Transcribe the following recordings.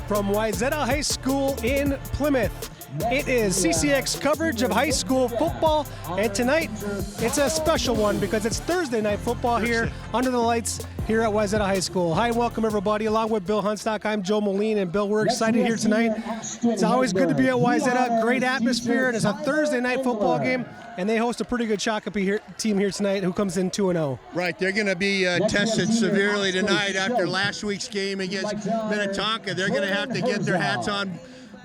From Wayzata High School in Plymouth, it is CCX coverage of high school football, and tonight it's a special one because it's Thursday night football here under the lights here at Wayzata High School. Hi, welcome everybody. Along with Bill Hunstock, I'm Joe Moline, and Bill, we're excited here tonight. It's always good to be at Wayzata. Great atmosphere, and it's a Thursday night football game, and they host a pretty good Shakopee team here tonight who comes in 2-0. Right, they're going to be tested severely tonight after last week's game against Minneapolis. They're going to have to get their hats on,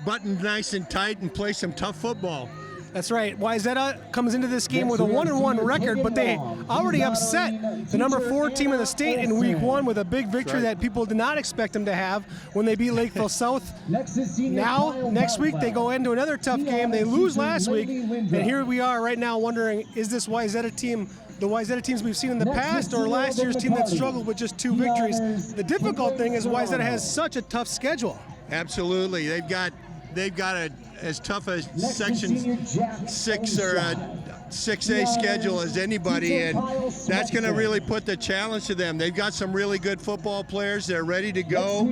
buttoned nice and tight, and play some tough football. That's right. Wayzata comes into this game with a 1-1 record, but they already upset the number 4 team in the state in week 1 with a big victory that people did not expect them to have when they beat Lakeville South. Now, next week, they go into another tough game. They lose last week, and here we are right now wondering, is this Wayzata team the Wayzata teams we've seen in the past, or last year's team that struggled with just 2 victories? The difficult thing is Wayzata has such a tough schedule. Absolutely. They've got as tough a Section 6 or a 6A schedule as anybody, and that's going to really put the challenge to them. They've got some really good football players. They're ready to go,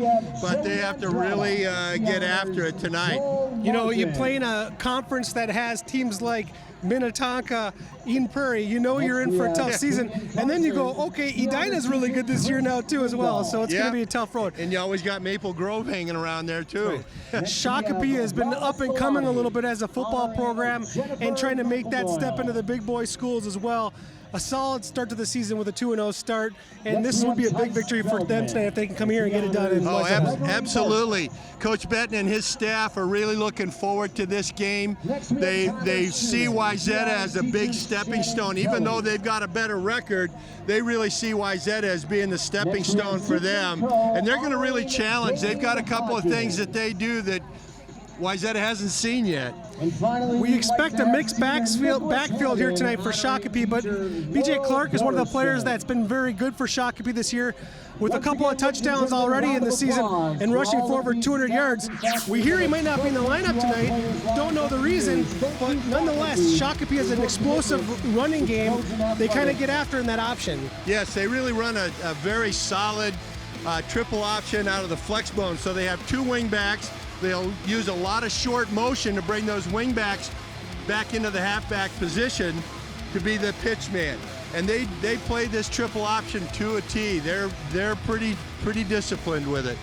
but they have to really get after it tonight. You know, you play in a conference that has teams like Minnetonka, Eden Prairie, you know you're in for a tough season. And then you go, okay, Edina's really good this year now too as well, so it's going to be a tough road. And you always got Maple Grove hanging around there too. Right. Shakopee has been up and coming a little bit as a football program and trying to make that step into the big boy schools as well. A solid start to the season with a 2-0 start, and this would be a big victory for them tonight if they can come here and get it done. Absolutely. Coach Benton and his staff are really looking forward to this game. They see Wayzata as a big stepping stone. Even though they've got a better record, they really see Wayzata as being the stepping stone for them, and they're going to really challenge. They've got a couple of things that they do that Wayzata hasn't seen yet. We expect a mixed backfield here tonight for Shakopee, but BJ Clark is one of the players that's been very good for Shakopee this year, with a couple of touchdowns already in the season and rushing for over 200 yards. We hear he might not be in the lineup tonight. Don't know the reason, but nonetheless, Shakopee has an explosive running game. They kind of get after in that option. Yes, they really run a very solid triple option out of the flex bone. So they have 2 wing backs. They'll use a lot of short motion to bring those wing backs back into the halfback position to be the pitch man. And they play this triple option to a T. They're pretty disciplined with it.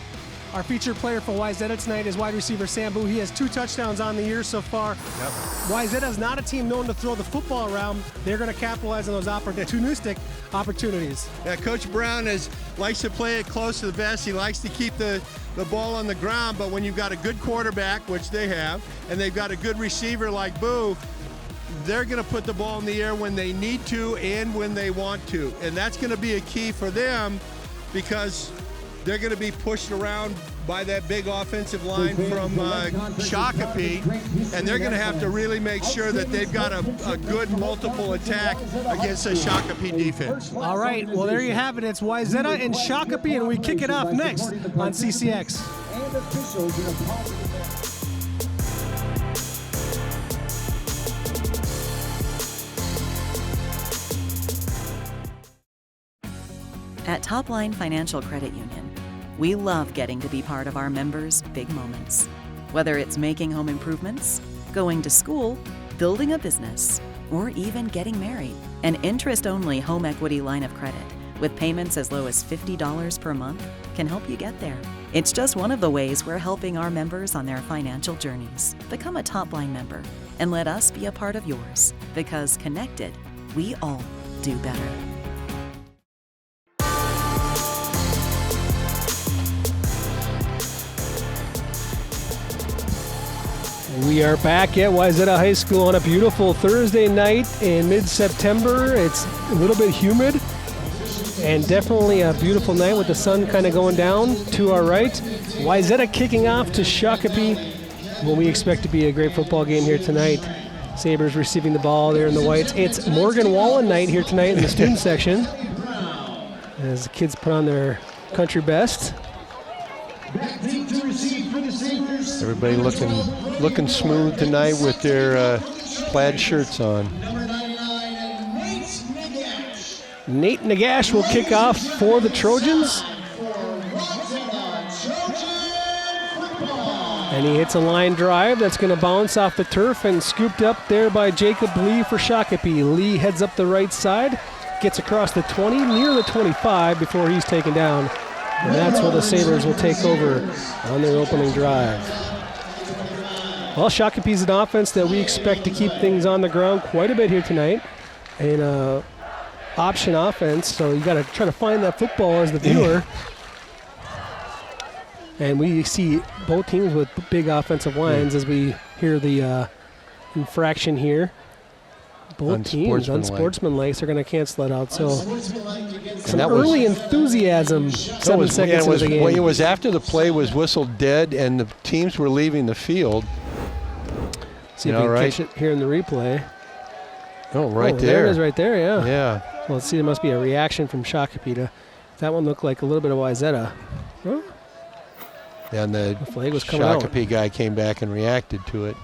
Our featured player for Wayzata tonight is wide receiver Sambu. He has 2 touchdowns on the year so far. Yep. Wayzata is not a team known to throw the football around. They're going to capitalize on those opportunistic opportunities. Yeah, Coach Brown likes to play it close to the vest. He likes to keep the ball on the ground, but when you've got a good quarterback, which they have, and they've got a good receiver like Boo, they're going to put the ball in the air when they need to and when they want to. And that's going to be a key for them because they're going to be pushed around by that big offensive line from Shakopee, and they're going to have to really make sure that they've got a good multiple attack against a Shakopee defense. All right, well, there you have it. It's Wayzata and Shakopee, and we kick it off next on CCX. At Topline Financial Credit Union, we love getting to be part of our members' big moments. Whether it's making home improvements, going to school, building a business, or even getting married, an interest-only home equity line of credit with payments as low as $50 per month can help you get there. It's just one of the ways we're helping our members on their financial journeys. Become a Topline member and let us be a part of yours, because connected, we all do better. We are back at Wayzata High School on a beautiful Thursday night in mid-September. It's a little bit humid and definitely a beautiful night with the sun kind of going down to our right. Wayzata kicking off to Shakopee, what we expect to be a great football game here tonight. Sabers receiving the ball there in the whites. It's Morgan Wallen night here tonight in the student section as the kids put on their country best. Everybody looking smooth tonight with their plaid shirts on. Nate Nagash will kick off for the Trojans. And he hits a line drive that's going to bounce off the turf and scooped up there by Jacob Lee for Shakopee. Lee heads up the right side, gets across the 20, near the 25 before he's taken down. And that's where the Sabres will take over on their opening drive. Well, Shakopee's an offense that we expect to keep things on the ground quite a bit here tonight. In option offense, so you got to try to find that football as the viewer. And we see both teams with big offensive lines as we hear the infraction here. Both teams, unsportsmanlike, they're going to cancel it out. So some early enthusiasm, 7 seconds into the game. It was after the play was whistled dead and the teams were leaving the field. See if we can catch it here in the replay. Oh, there. There it is right there, yeah. Yeah. Well, let's see, there must be a reaction from Shakopee. That one looked like a little bit of Wayzata. Huh? And the flag was coming out. Shakopee guy came back and reacted to it.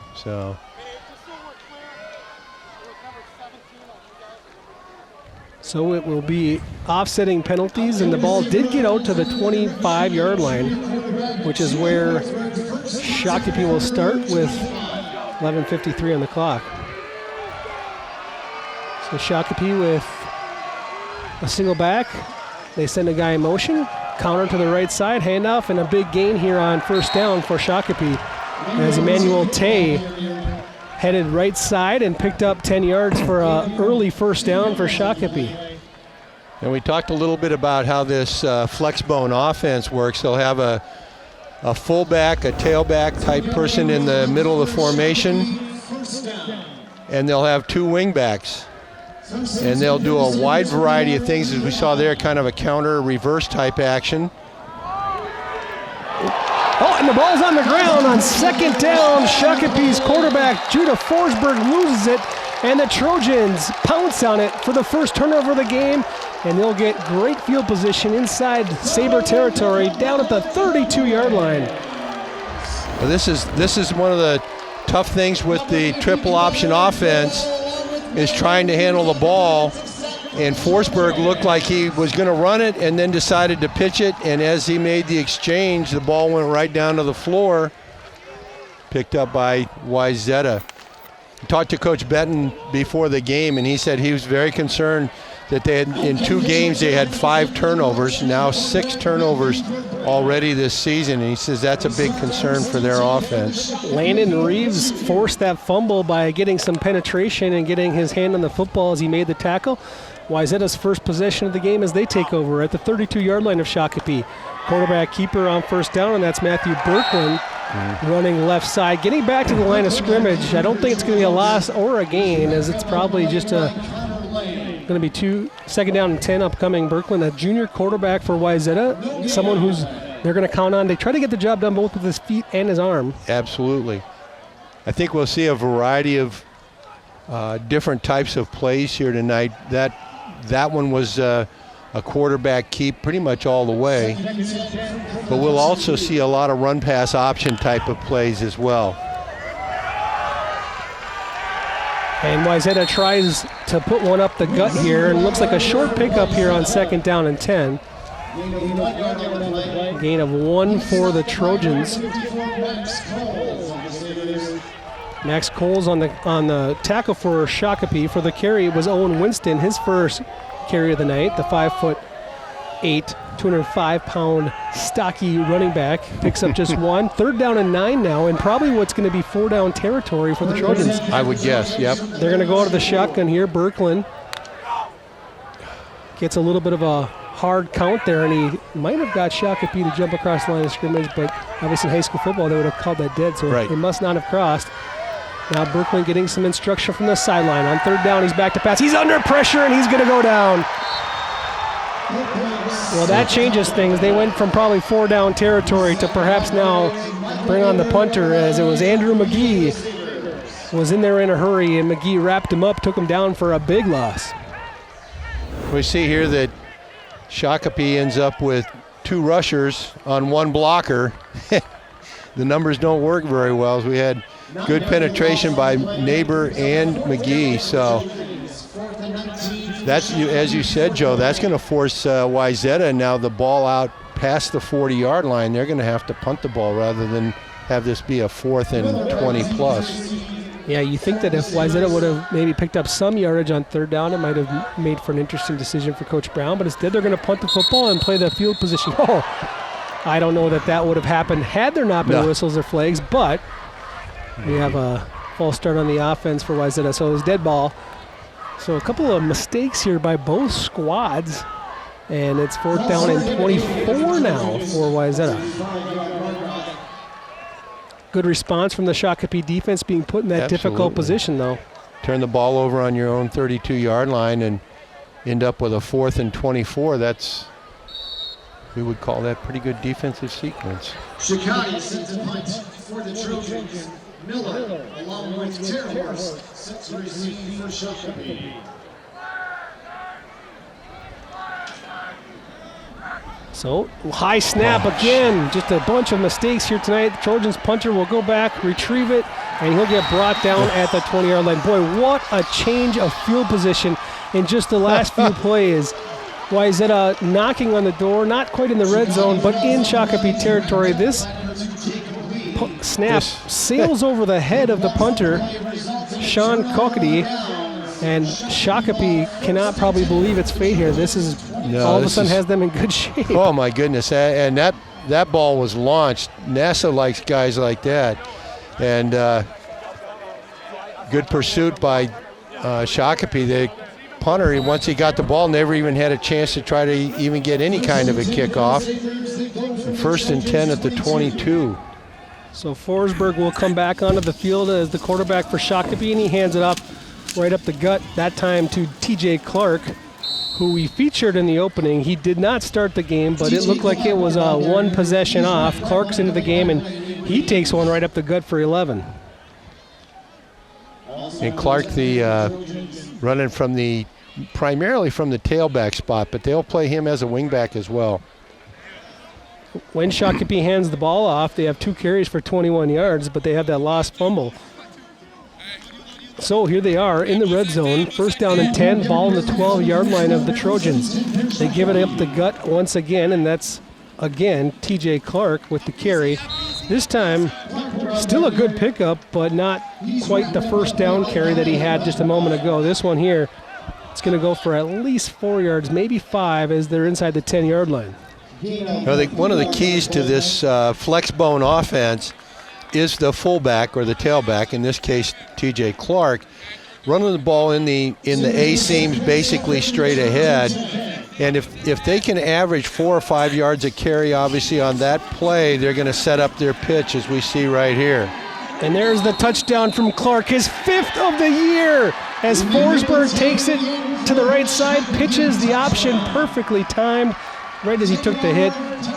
So it will be offsetting penalties, and the ball did get out to the 25-yard line, which is where Shakopee will start with 11:53 on the clock. So Shakopee with a single back. They send a guy in motion. Counter to the right side, handoff, and a big gain here on first down for Shakopee. As Emmanuel Tay headed right side and picked up 10 yards for an early first down for Shakopee. And we talked a little bit about how this flex bone offense works. They'll have a fullback, a tailback type person in the middle of the formation, and they'll have two wingbacks. And they'll do a wide variety of things, as we saw there, kind of a counter reverse type action. Oh, and the ball's on the ground on second down. Shakopee's quarterback, Judah Forsberg, loses it, and the Trojans pounce on it for the first turnover of the game, and they'll get great field position inside Sabre territory down at the 32-yard line. Well, this is one of the tough things with the triple option offense, is trying to handle the ball, and Forsberg looked like he was going to run it and then decided to pitch it, and as he made the exchange, the ball went right down to the floor, picked up by Wayzata. I talked to Coach Benton before the game, and he said he was very concerned that they had, in 2 games, they had 5 turnovers, now 6 turnovers already this season, and he says that's a big concern for their offense. Landon Reeves forced that fumble by getting some penetration and getting his hand on the football as he made the tackle. Wayzata's first possession of the game as they take over at the 32-yard line of Shakopee. Quarterback keeper on first down, and that's Matthew Berkland running left side, getting back to the line of scrimmage. I don't think it's going to be a loss or a gain, as it's probably just going to be 2nd down and 10 upcoming. Berkland, a junior quarterback for Wayzata, someone who's they're going to count on. They try to get the job done both with his feet and his arm. Absolutely. I think we'll see a variety of different types of plays here tonight. That one was a quarterback keep pretty much all the way. But we'll also see a lot of run-pass option type of plays as well. And Wayzata tries to put one up the gut here, and looks like a short pickup here on 2nd down and 10. Gain of 1 for the Trojans. Max Coles on the tackle for Shakopee. For the carry, it was Owen Winston, his first carry of the night. The 5'8", 205-pound stocky running back picks up just 1. 3rd down and 9 now, and probably what's going to be 4-down territory for the Trojans. I would guess, yep. They're going to go out of the shotgun here. Berkland gets a little bit of a hard count there, and he might have got Shakopee to jump across the line of scrimmage, but obviously in high school football they would have called that dead, so They must not have crossed. Now Berkland getting some instruction from the sideline. On 3rd down, he's back to pass. He's under pressure, and he's going to go down. Well, that changes things. They went from probably 4-down territory to perhaps now bring on the punter, as it was Andrew McGee was in there in a hurry, and McGee wrapped him up, took him down for a big loss. We see here that Shakopee ends up with 2 rushers on 1 blocker. The numbers don't work very well, as we had good penetration by Neighbor and McGee. So that's, as you said, Joe, that's going to force Wayzata now the ball out past the 40-yard line. They're going to have to punt the ball rather than have this be a 4th and 20 plus. Yeah, you think that if Wayzata would have maybe picked up some yardage on 3rd down, it might have made for an interesting decision for Coach Brown, but instead they're going to punt the football and play the field position. Oh, I don't know that would have happened had there not been whistles or flags, but we have a false start on the offense for Wayzata, so it was dead ball. So a couple of mistakes here by both squads, and it's 4th down and 24 now for Wayzata. Good response from the Shakopee defense being put in that difficult position, though. Turn the ball over on your own 32-yard line and end up with a 4th and 24. We would call that pretty good defensive sequence. Shakopee sends a punt for the Trojans. Miller, along with Terrors, set to receive for Shakopee. So, high snap again. Just a bunch of mistakes here tonight. The Trojans punter will go back, retrieve it, and he'll get brought down at the 20-yard line. Boy, what a change of field position in just the last few plays. Wayzata knocking on the door, not quite in the red zone, but in Shakopee territory. This snap sails over the head of the punter, Sean Kokedy, and Shakopee cannot probably believe its fate here. This is all of a sudden has them in good shape. Oh my goodness! And that ball was launched. NASA likes guys like that, and good pursuit by Shakopee. The punter, once he got the ball, never even had a chance to try to even get any kind of a kickoff. 1st and 10 at the 22. So Forsberg will come back onto the field as the quarterback for Shakopee, and he hands it off right up the gut, that time to TJ Clark, who we featured in the opening. He did not start the game, but it looked like it was one possession off. Clark's into the game, and he takes one right up the gut for 11. And Clark, running primarily from the tailback spot, but they'll play him as a wingback as well. When Shakopee hands the ball off, they have 2 carries for 21 yards, but they have that lost fumble. So here they are in the red zone, 1st down and 10, ball on the 12-yard line of the Trojans. They give it up the gut once again, and that's, again, TJ Clark with the carry. This time, still a good pickup, but not quite the 1st down carry that he had just a moment ago. This one here, it's going to go for at least 4 yards, maybe 5, as they're inside the 10-yard line. One of the keys to this flex bone offense is the fullback or the tailback, in this case TJ Clark, running the ball in the A seams basically straight ahead. And if they can average 4 or 5 yards a carry, obviously on that play, they're going to set up their pitch as we see right here. And there's the touchdown from Clark, his 5th of the year, as Forsberg takes it to the right side, pitches the option perfectly timed right as he took the hit,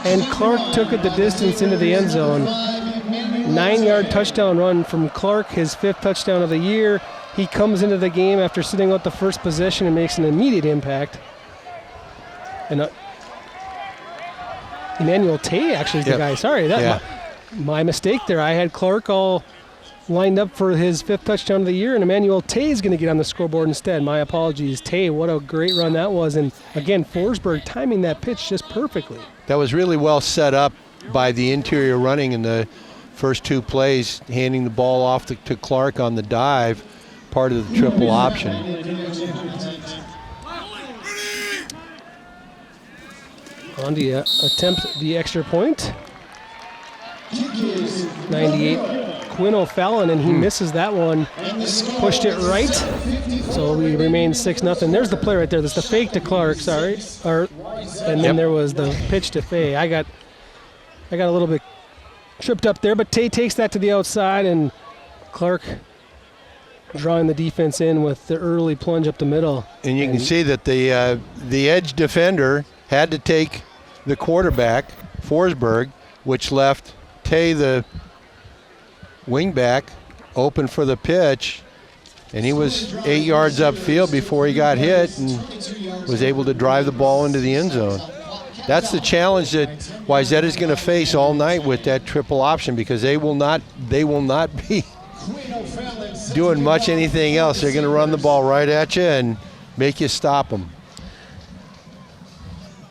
and Clark took it the distance into the end zone. 9-yard touchdown run from Clark, his 5th touchdown of the year. He comes into the game after sitting out the first possession and makes an immediate impact. And Emmanuel Tay actually is the guy. Sorry, my mistake there. I had Clark all lined up for his 5th touchdown of the year, and Emmanuel Tay is going to get on the scoreboard instead. My apologies. Tay, what a great run that was. And again, Forsberg timing that pitch just perfectly. That was really well set up by the interior running in the first 2 plays, handing the ball off to Clark on the dive, part of the triple option. On to attempt the extra point. 98, Quinn O'Fallon, and he misses that one. Pushed it right, so we remain 6-0. There's the play right there. There's the fake to Clark, and then there was the pitch to Fay. I got a little bit tripped up there, but Tay takes that to the outside, and Clark drawing the defense in with the early plunge up the middle. And you can see that the edge defender had to take the quarterback, Forsberg, which left Tay, the wingback, open for the pitch, and he was 8 yards upfield before he got hit and was able to drive the ball into the end zone. That's the challenge that Wayzata is going to face all night with that triple option, because they will not be doing much anything else. They're going to run the ball right at you and make you stop them.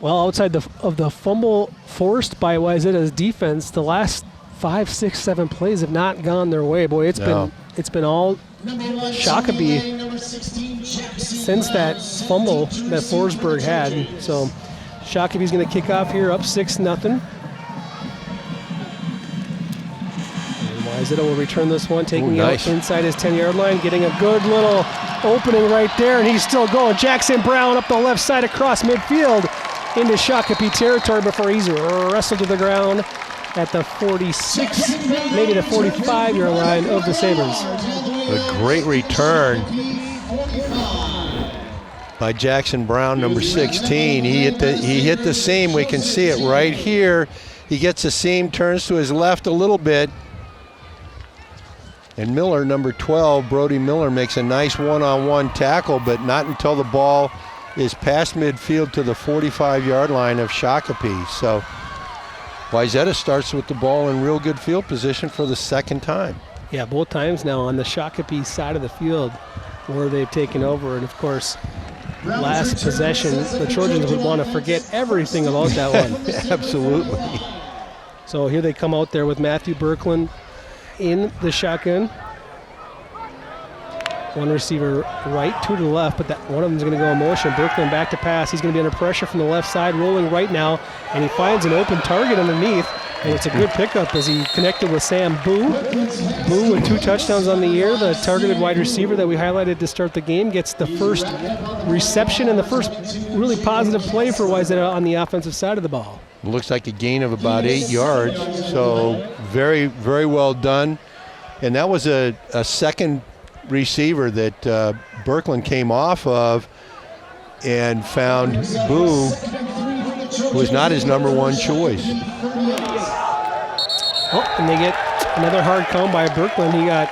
Well, outside of the fumble forced by Wayzata's defense, the last 5, 6, 7 plays have not gone their way. Boy, it's been all Shakopee since that fumble that Forsberg had. So Shakopee's going to kick off here, up 6-0. Wayzata will return this one, taking it inside his 10-yard line, getting a good little opening right there, and he's still going. Jackson Brown up the left side across midfield into Shakopee territory before he's wrestled to the ground at the 46, maybe the 45-yard line of the Sabres. A great return by Jackson Brown, number 16. He hit the seam. We can see it right here. He gets the seam, turns to his left a little bit. And Miller, number 12, Brody Miller, makes a nice one-on-one tackle, but not until the ball is past midfield to the 45-yard line of Shakopee. So Wayzata starts with the ball in real good field position for the second time. Yeah, both times now on the Shakopee side of the field where they've taken over. And, of course, last possession, the Trojans would want to forget everything about that one. Absolutely. So here they come out there with Matthew Berkland in the shotgun. One receiver right, two to the left, but one of them is going to go in motion. Berkland back to pass. He's going to be under pressure from the left side, rolling right now, and he finds an open target underneath, and it's a good pickup as he connected with Sam Boo. Boo with 2 touchdowns on the year. The targeted wide receiver that we highlighted to start the game gets the first reception and the first really positive play for Wayzata on the offensive side of the ball. It looks like a gain of about 8 yards, so very, very well done. And that was a second receiver that Berkland came off of and found Boo, who was not his number 1 choice. Oh, and they get another hard count by Berkland. He got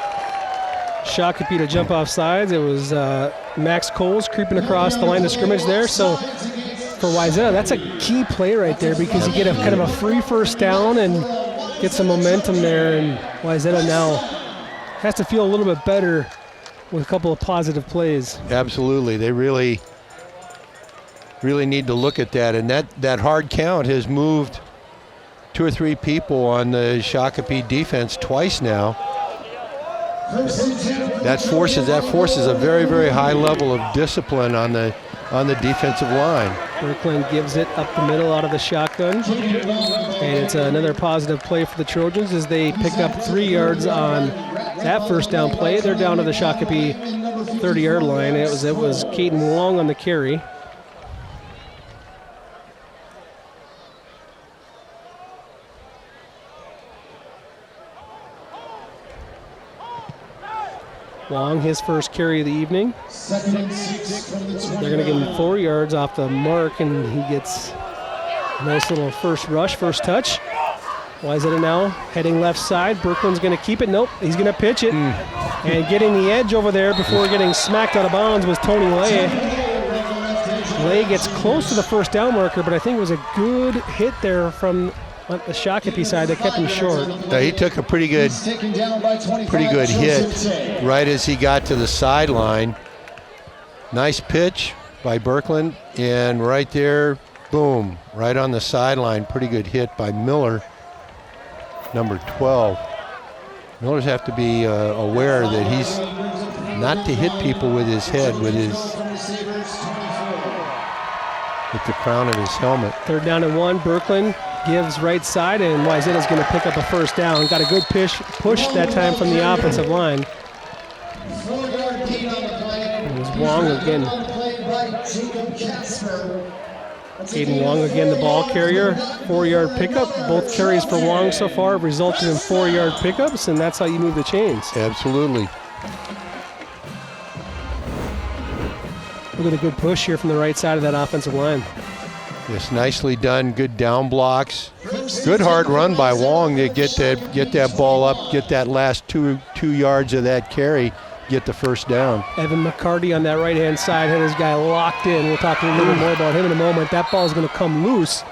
Shakopee to jump off sides. It was Max Coles creeping across the line of scrimmage there. So for Wayzata, that's a key play right there because you get a kind of a free first down and get some momentum there. And Wayzata now has to feel a little bit better with a couple of positive plays. Absolutely. They really need to look at that. And that hard count has moved 2 or 3 people on the Shakopee defense twice now. That forces a very, very high level of discipline on the defensive line. Berkland gives it up the middle out of the shotgun. And it's another positive play for the Trojans as they pick up 3 yards on that first down play. They're down to the Shakopee 30-yard line. It was Caden Wong on the carry. Wong, his first carry of the evening. They're going to give him 4 yards off the mark, and he gets a nice little first rush, first touch. Wayzata now heading left side. Berkland's going to keep it. Nope, he's going to pitch it. And getting the edge over there before getting smacked out of bounds was Tony Lay. Lay gets close to the first down marker, but I think it was a good hit there from on the Shakopee side that kept him short. He took a pretty good hit right as he got to the sideline. Nice pitch by Berkland, and right there, boom, right on the sideline. Pretty good hit by Miller, number 12. Millers have to be aware that he's not to hit people with his head, with the crown of his helmet. 3rd down and 1. Berkland gives right side, and Wayzata's going to pick up a first down. Got a good push that time from the offensive line. It was Wong again. Caden Wong again, the ball carrier. 4-yard pickup. Both carries for Wong so far have resulted in 4-yard pickups, and that's how you move the chains. Absolutely. Look at a good push here from the right side of that offensive line. Yes, nicely done. Good down blocks. Good hard run by Wong to get that ball up, get that last two yards of that carry, get the first down. Evan McCarty on that right-hand side had his guy locked in. We'll talk a little bit more about him in a moment. That ball is going to come loose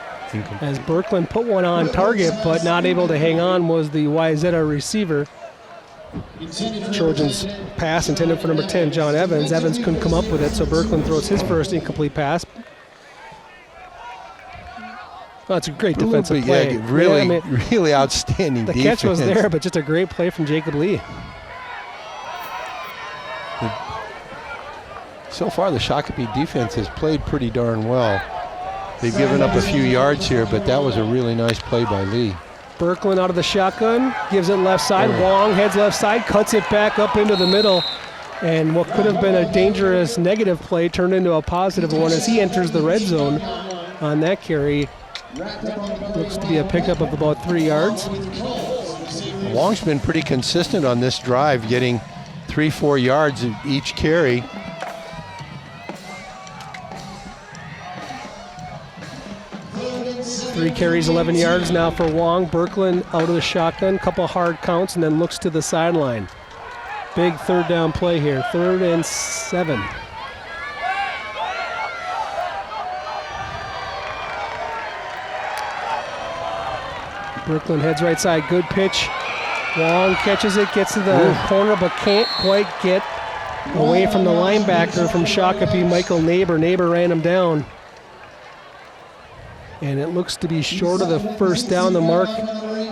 as Berkland put one on target, but not able to hang on was the Wayzata receiver. Trojans pass intended for number 10, John Evans. Evans couldn't come up with it, so Berkland throws his first incomplete pass. Well, it's a great defensive play. Yeah, really, really outstanding defense. The catch was there, but just a great play from Jacob Lee. So far, the Shakopee defense has played pretty darn well. They've given up a few yards here, but that was a really nice play by Lee. Berkland out of the shotgun, gives it left side. Wong heads left side, cuts it back up into the middle. And what could have been a dangerous negative play turned into a positive one as he enters the red zone on that carry. Looks to be a pickup of about 3 yards. Wong's been pretty consistent on this drive, getting 3-4 yards each carry. Three carries, 11 yards now for Wong. Berkland out of the shotgun, couple hard counts, and then looks to the sideline. Big third down play here, 3rd and 7. Berkland heads right side, good pitch. Wong catches it, gets to the corner, but can't quite get away from the linebacker from Shakopee, Michael Neighbor. Neighbor ran him down. And it looks to be short of the first down. The mark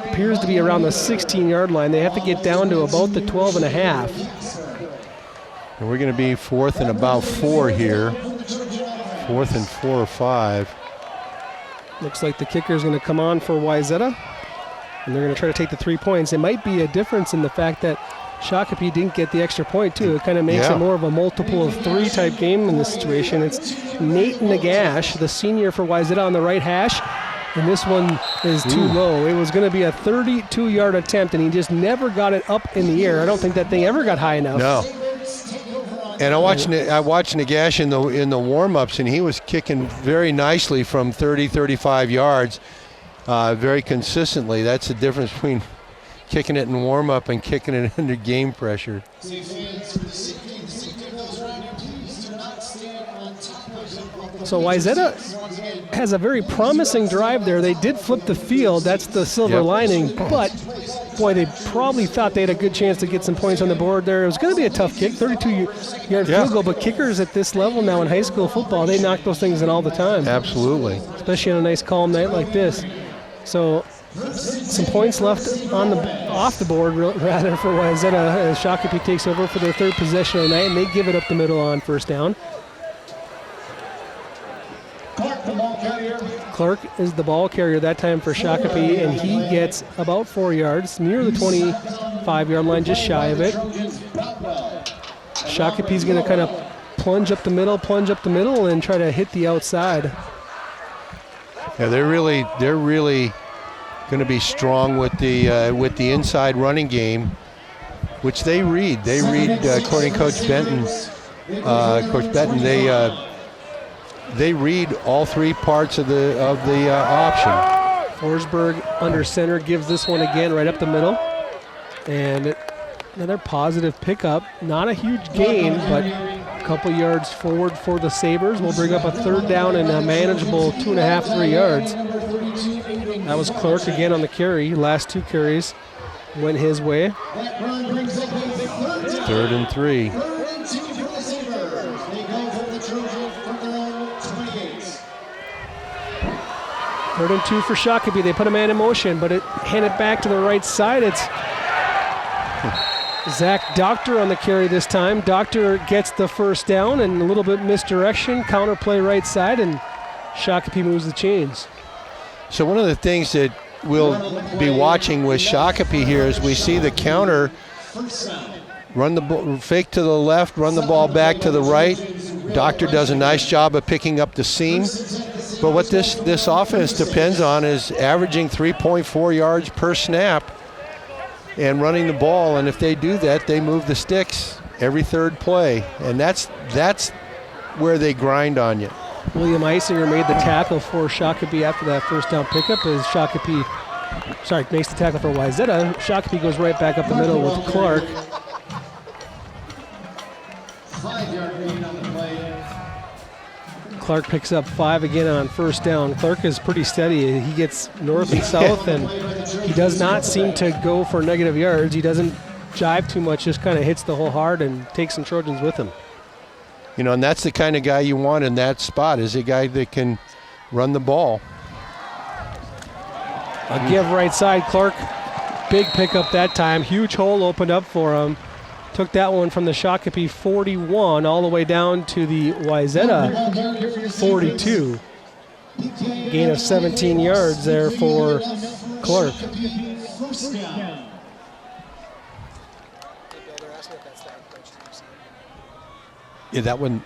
appears to be around the 16-yard line. They have to get down to about the 12 and a half. And we're going to be 4th and about 4 here. 4th and 4 or 5. Looks like the kicker is going to come on for Wayzata. And they're going to try to take the 3 points. It might be a difference in the fact that Shakopee didn't get the extra point, too. It kind of makes it more of a multiple of 3 type game in this situation. It's Nate Nagash, the senior for Wayzata, on the right hash. And this one is too low. It was going to be a 32-yard attempt, and he just never got it up in the air. I don't think that thing ever got high enough. No. And I watched Nagash in the warm-ups, and he was kicking very nicely from 30, 35 yards very consistently. That's the difference between kicking it in warm-up and kicking it under game pressure. So Wayzata has a very promising drive there. They did flip the field. That's the silver lining. But, boy, they probably thought they had a good chance to get some points on the board there. It was going to be a tough kick, 32-yard field goal. But kickers at this level now in high school football, they knock those things in all the time. Absolutely. Especially on a nice calm night like this. So some points left off the board, rather, for Wayzata as Shakopee takes over for their 3rd possession of the night, and they give it up the middle on first down. Clark is the ball carrier that time for Shakopee, and he gets about 4 yards, near the 25-yard line, just shy of it. Shakopee's going to kind of plunge up the middle, and try to hit the outside. Yeah, they're really going to be strong with the inside running game, which they read. They read, according to Coach Benton. They read all 3 parts of the option. Forsberg under center gives this one again right up the middle, and another positive pickup. Not a huge gain, but a couple yards forward for the Sabres. We'll bring up a 3rd down and a manageable 2.5, 3 yards. That was Clark again on the carry. Last 2 carries went his way. 3rd and 3. 3rd and 2 for Shakopee. They put a man in motion, but hand it back to the right side. It's Zach Doctor on the carry this time. Doctor gets the first down and a little bit misdirection. Counterplay right side, and Shakopee moves the chains. So one of the things that we'll be watching with Shakopee here is we see the counter run the ball, fake to the left, run the ball back to the right. Doctor does a nice job of picking up the seam. But what this offense depends on is averaging 3.4 yards per snap and running the ball. And if they do that, they move the sticks every 3rd play. And that's where they grind on you. William Eisinger made the tackle for Shakopee after that first down pickup as makes the tackle for Wayzata. Shakopee goes right back up the middle with Clark. 5-yard gain on the play. Clark picks up 5 again on first down. Clark is pretty steady. He gets north and south, and he does not seem to go for negative yards. He doesn't jive too much, just kind of hits the hole hard and takes some Trojans with him. You know, and that's the kind of guy you want in that spot, is a guy that can run the ball. A give right side, Clark. Big pickup that time. Huge hole opened up for him. Took that one from the Shakopee 41 all the way down to the Wayzata 42. Gain of 17 yards there for Clark. Yeah, that one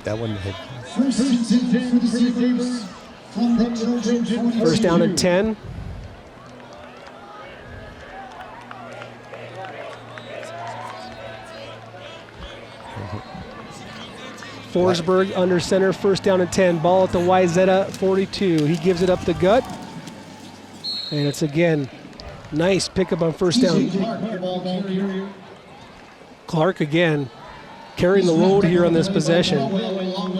had. First down and 10. Forsberg under center, first down and 10. Ball at the Wayzata 42. He gives it up the gut. And it's again, nice pickup on first down. Clark again, carrying the load here on this possession.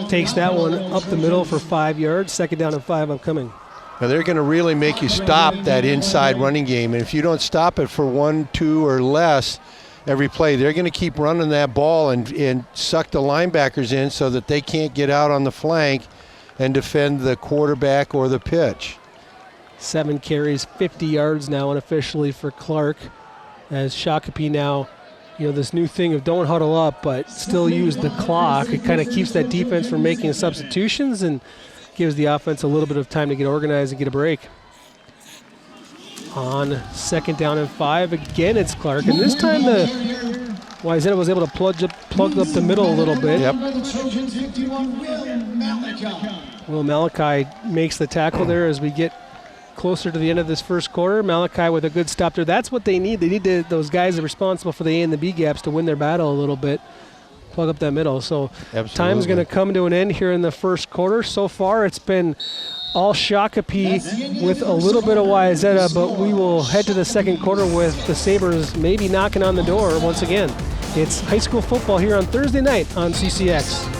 Takes that one up the middle for 5 yards. Second down and 5 upcoming. Now they're going to really make you stop that inside running game. And if you don't stop it for 1, 2, or less every play, they're going to keep running that ball and suck the linebackers in so that they can't get out on the flank and defend the quarterback or the pitch. 7 carries, 50 yards now unofficially for Clark, as Shakopee now, this new thing of don't huddle up but still use the clock. It kind of keeps that defense from making substitutions and gives the offense a little bit of time to get organized and get a break. On second down and 5, again it's Clark, and this time the Wayzata was able to plug up the middle a little bit. Yep. Will Malachi makes the tackle there as we get closer to the end of this first quarter. Malachi with a good stop there. That's what they need. They need those guys that are responsible for the A and the B gaps to win their battle a little bit. Plug up that middle. So Absolutely. Time's going to come to an end here in the first quarter. So far it's been all Shakopee with a little bit of Wayzata, but we will head to the second quarter with the Sabers maybe knocking on the door once again. It's high school football here on Thursday night on CCX.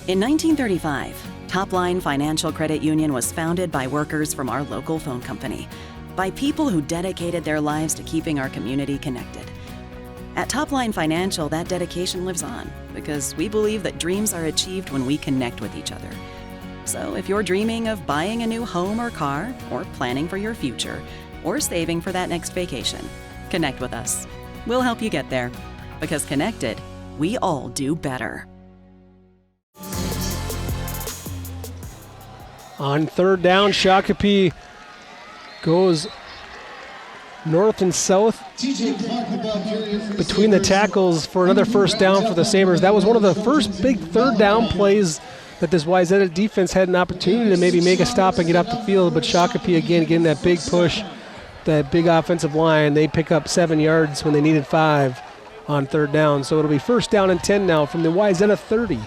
In 1935, Topline Financial Credit Union was founded by workers from our local phone company, by people who dedicated their lives to keeping our community connected. At Topline Financial, that dedication lives on because we believe that dreams are achieved when we connect with each other. So if you're dreaming of buying a new home or car, or planning for your future, or saving for that next vacation, connect with us. We'll help you get there, because connected, we all do better. On third down, Shakopee goes north and south between the tackles for another first down for the Sabres. That was one of the first big third down plays that this Wayzata defense had an opportunity to maybe make a stop and get off the field, but Shakopee again getting that big push, that big offensive line. They pick up 7 yards when they needed 5 on third down. So it'll be first down and 10 now from the Wayzata 30.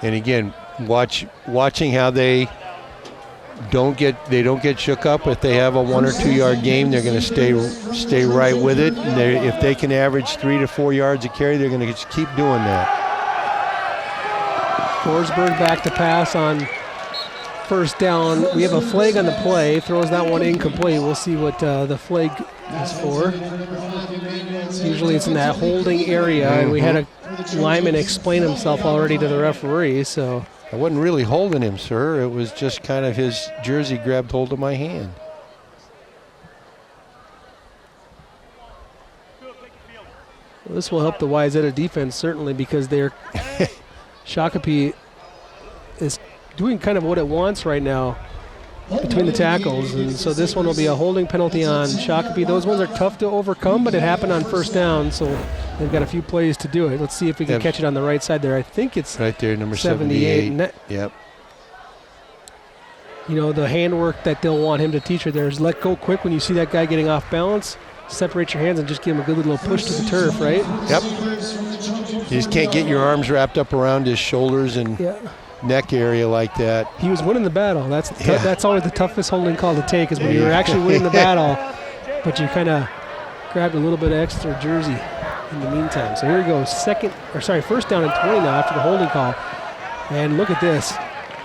And again, watching how they don't get shook up. If they have a 1 or 2 yard game, they're going to stay right with it. And if they can average 3 to 4 yards a carry, they're going to just keep doing that. Forsberg back to pass on first down. We have a flag on the play. Throws that one incomplete. We'll see what the flag is for. Usually it's in that holding area, and we had a lineman explain himself already to the referee. So I wasn't really holding him, sir. It was just kind of his jersey grabbed hold of my hand. Well, this will help the Wayzata defense certainly, because they're Shakopee is doing kind of what it wants right now between the tackles, and so this one will be a holding penalty on Shakopee. Those ones are tough to overcome, but it happened on first down, so they've got a few plays to do it. Let's see if we can catch it on the right side there. I think it's right there, number 78. Yep. You know, the handwork that they'll want him to teach her there is let go quick when you see that guy getting off balance. Separate your hands and just give him a good little push to the turf, right? Yep. You just can't get your arms wrapped up around his shoulders and neck area like that. He was winning the battle. That's always the toughest holding call to take, is when you're actually winning the battle, but you kind of grabbed a little bit of extra jersey in the meantime. So here we go, first down and 20 now after the holding call. And look at this,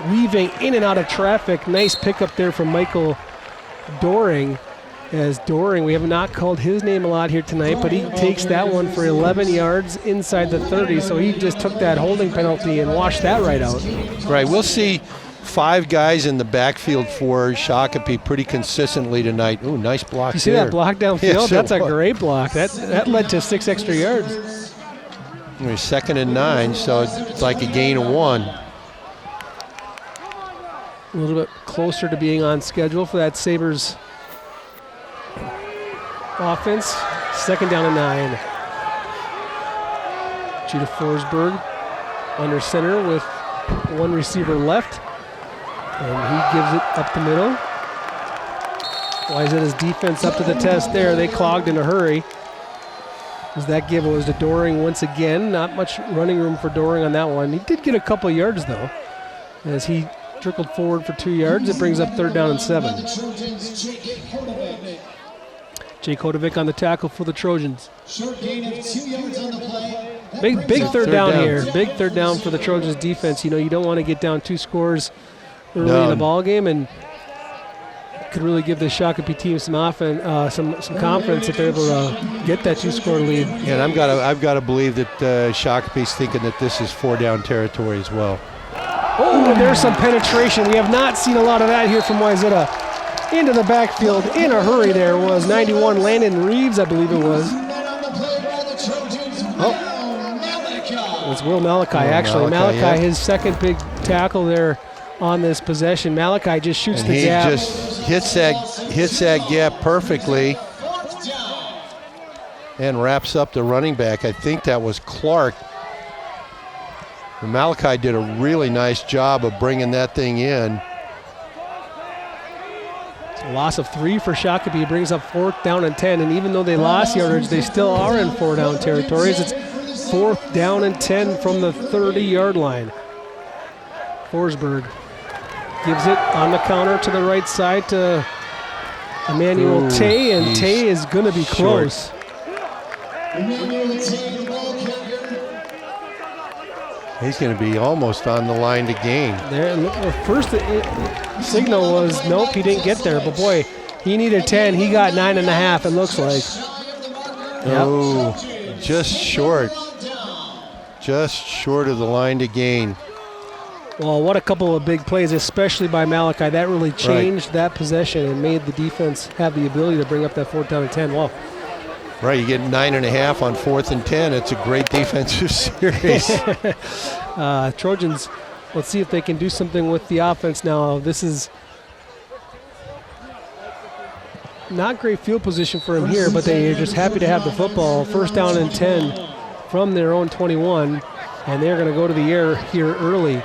weaving in and out of traffic. Nice pickup there from Michael Doring. As Doring, we have not called his name a lot here tonight, but he takes that one for 11 yards inside the 30, so he just took that holding penalty and washed that right out. Right, we'll see 5 guys in the backfield for Shakopee pretty consistently tonight. Ooh, nice block. You see there. That block downfield? Yes, that's a great block. That led to 6 extra yards. We're 2nd and 9, so it's like a gain of 1. A little bit closer to being on schedule for that Sabres offense. 2nd down and 9. Judah Forsberg under center with 1 receiver left. And he gives it up the middle. Wayzata's defense up to the test there. They clogged in a hurry. As that give was to Doring once again. Not much running room for Doring on that one. He did get a couple yards though, as he trickled forward for 2 yards. It brings up 3rd down and 7. Jake Hodovic on the tackle for the Trojans. Short gain of 2 yards on the play. Big third down here. Big third down for the Trojans defense. You know, you don't want to get down 2 scores early in the ball game, and could really give the Shakopee team some offense, some confidence if they're able to get that 2-score lead. And I've got to believe that Shakopee's thinking that this is 4-down territory as well. Oh, and there's some penetration. We have not seen a lot of that here from Wayzata. Into the backfield in a hurry there was 91 Landon Reeves, I believe it was. Oh, it's Will Malachi, actually. Malachi, his 2nd big tackle there on this possession. Malachi just shoots and the gap. He just hits that gap perfectly and wraps up the running back. I think that was Clark. And Malachi did a really nice job of bringing that thing in. A loss of 3 for Shakopee brings up 4th down and 10, and even though they lost yardage, they still are in 4-down territories. It's 4th down and 10 from the 30-yard line. Forsberg gives it on the counter to the right side to Emmanuel Tay, and Tay is going to be close. He's going to be almost on the line to gain. There, the first signal was nope, he didn't get there. But boy, he needed 10. He got 9.5. It looks like. Oh, just short of the line to gain. Well, what a couple of big plays, especially by Malachi. That really changed that possession and made the defense have the ability to bring up that 4th down and 10. Well. Right, you get 9.5 on 4th and 10. It's a great defensive series. Trojans, let's see if they can do something with the offense now. This is not great field position for him here, but they are just happy to have the football. 1st down and 10 from their own 21, and they're going to go to the air here early,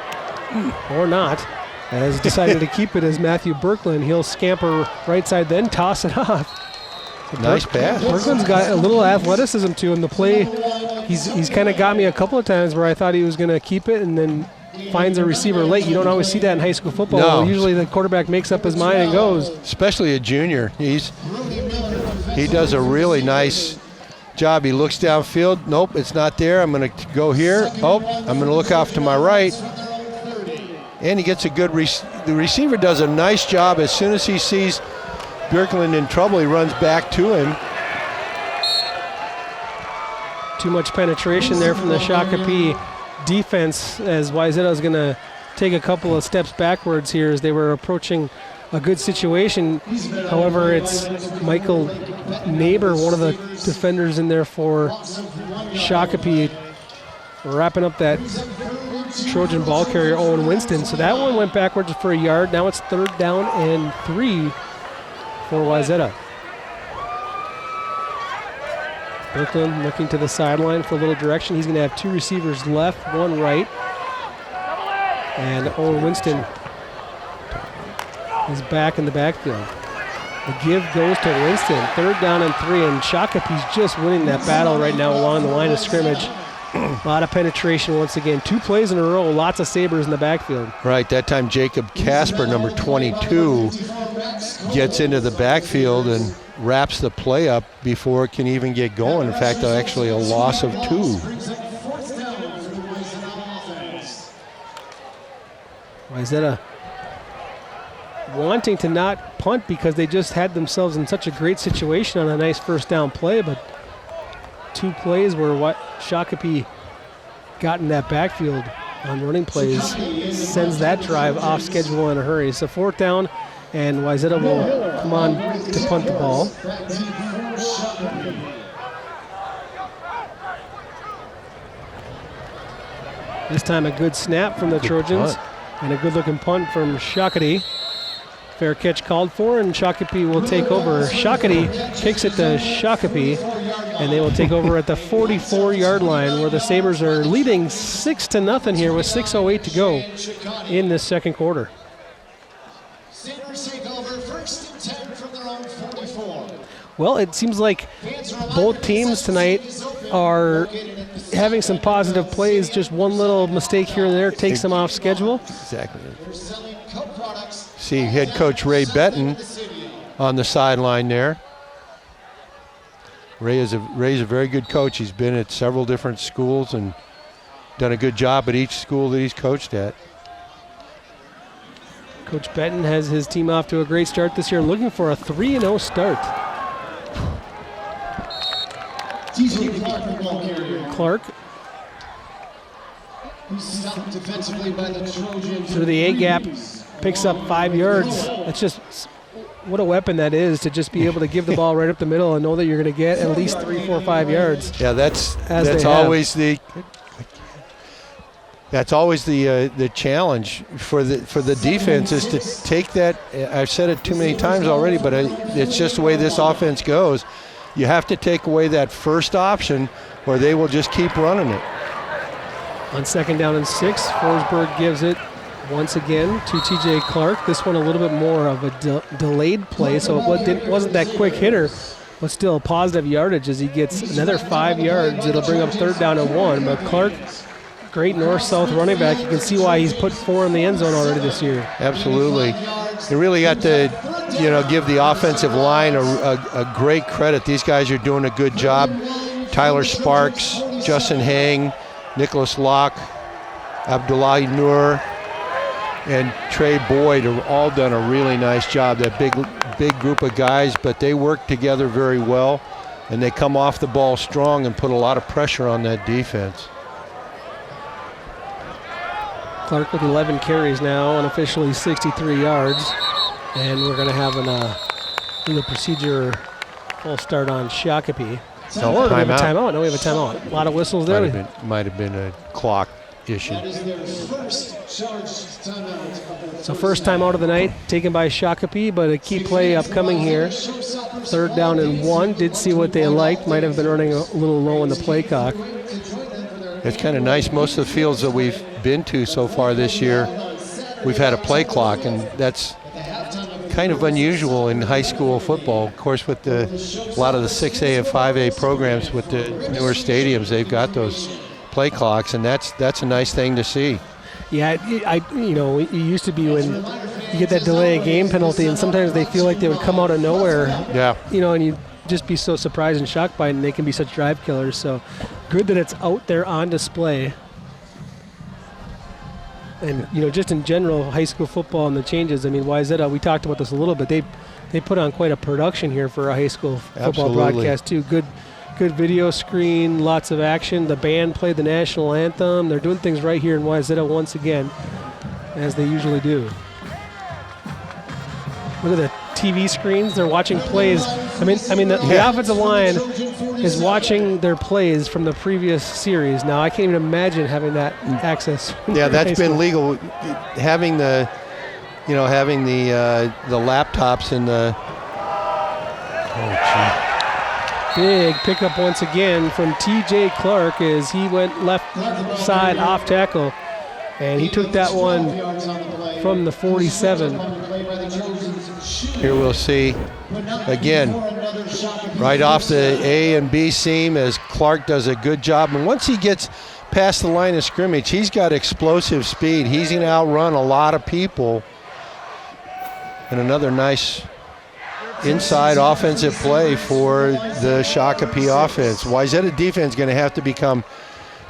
or not. As decided to keep it as Matthew Berkland. He'll scamper right side, then toss it off. Nice pass. Berkland's got a little athleticism to him. The play, he's kind of got me a couple of times where I thought he was going to keep it and then finds a receiver late. You don't always see that in high school football. No. Usually the quarterback makes up his mind and goes. Especially a junior. He does a really nice job. He looks downfield. Nope, it's not there. I'm going to go here. Oh, I'm going to look off to my right. And he gets a good the receiver does a nice job. As soon as he sees Björklund in trouble, he runs back to him. Too much penetration there from the Shakopee defense, as Wayzata is going to take a couple of steps backwards here as they were approaching a good situation. However, it's Michael Neighbor, one of the defenders in there for Shakopee, wrapping up that Trojan ball carrier, Owen Winston. So that one went backwards for a yard. Now it's 3rd down and 3 for Wayzata. Berkland looking to the sideline for a little direction. He's going to have 2 receivers left, 1 right. And Owen Winston is back in the backfield. The give goes to Winston. 3rd down and 3, and Shakopee's just winning that battle right now along the line of scrimmage. A lot of penetration once again. 2 plays in a row, lots of Sabres in the backfield. Right, that time Jacob Casper, number 22, gets into the backfield, and wraps the play up before it can even get going. In fact, actually a loss of 2. Wayzata wanting to not punt because they just had themselves in such a great situation on a nice first down play, but 2 plays where what Shakopee got in that backfield on running plays sends that drive off schedule in a hurry. So 4th down, and Wayzata will come on to punt the ball. This time a good snap from the Trojans and a good-looking punt from Shakopee. Fair catch called for, and Shakopee will take over. Shakopee kicks it to Shakopee, and they will take over at the 44-yard line, where the Sabres are leading 6-0 here with 6:08 to go in this second quarter. Sabres take over 1st and 10 from their own 44. Well, it seems like both teams tonight are having some positive plays. Just one little mistake here and there takes them off schedule. Exactly. See head coach Ray Benton on the sideline there. Ray's a very good coach. He's been at several different schools and done a good job at each school that he's coached at. Coach Benton has his team off to a great start this year, looking for a 3-0 start. Clark through the A-gap, picks up 5 yards. That's just what a weapon that is, to just be able to give the ball right up the middle and know that you're going to get at least 3, 4, 5 yards. Yeah, that's always the challenge for the defense, is to take that. I've said it too many times already, but it's just the way this offense goes. You have to take away that first option, or they will just keep running it. On 2nd down and 6, Forsberg gives it once again to TJ Clark. This one a little bit more of a delayed play, so it wasn't that quick hitter, but still a positive yardage as he gets another 5 yards. It'll bring up 3rd down and 1. But Clark, great north-south running back. You can see why he's put 4 in the end zone already this year. Absolutely. You really got to, give the offensive line a great credit. These guys are doing a good job. Tyler Sparks, Justin Hang, Nicholas Locke, Abdullahi Noor, and Trey Boyd have all done a really nice job. That big group of guys, but they work together very well, and they come off the ball strong and put a lot of pressure on that defense. Clark with 11 carries now, unofficially 63 yards. And we're going to have a procedure full start on Shakopee. No, we have a timeout. No, we have a timeout. A lot of whistles there. Might have been a clock issue. So first timeout of the night taken by Shakopee, but a key play upcoming here. 3rd down and 1. Did see what they liked. Might have been running a little low in the play clock. It's kind of nice. Most of the fields that we've been to so far this year, we've had a play clock, and that's kind of unusual in high school football. Of course, with a lot of the 6A and 5A programs with the newer stadiums, they've got those play clocks, and that's a nice thing to see. Yeah, it used to be when you get that delay of game penalty, and sometimes they feel like they would come out of nowhere. Yeah. And you just be so surprised and shocked by it, and they can be such drive killers. So good that it's out there on display. And, just in general, high school football and the changes, Wayzata, we talked about this a little bit. They put on quite a production here for a high school football broadcast, too. Good video screen, lots of action. The band played the national anthem. They're doing things right here in Wayzata once again, as they usually do. Look at the TV screens. They're watching plays. The offensive line is watching their plays from the previous series. Now, I can't even imagine having that access. Yeah, that's been legal. Having the laptops and the. Oh, gee. Big pickup once again from TJ Clark as he went left side off tackle. And he took that one from the 47. Here we'll see, again, right off the A and B seam as Clark does a good job. And once he gets past the line of scrimmage, he's got explosive speed. He's going to outrun a lot of people. And another nice inside offensive play for the Shakopee offense. Wayzata defense is going to have to become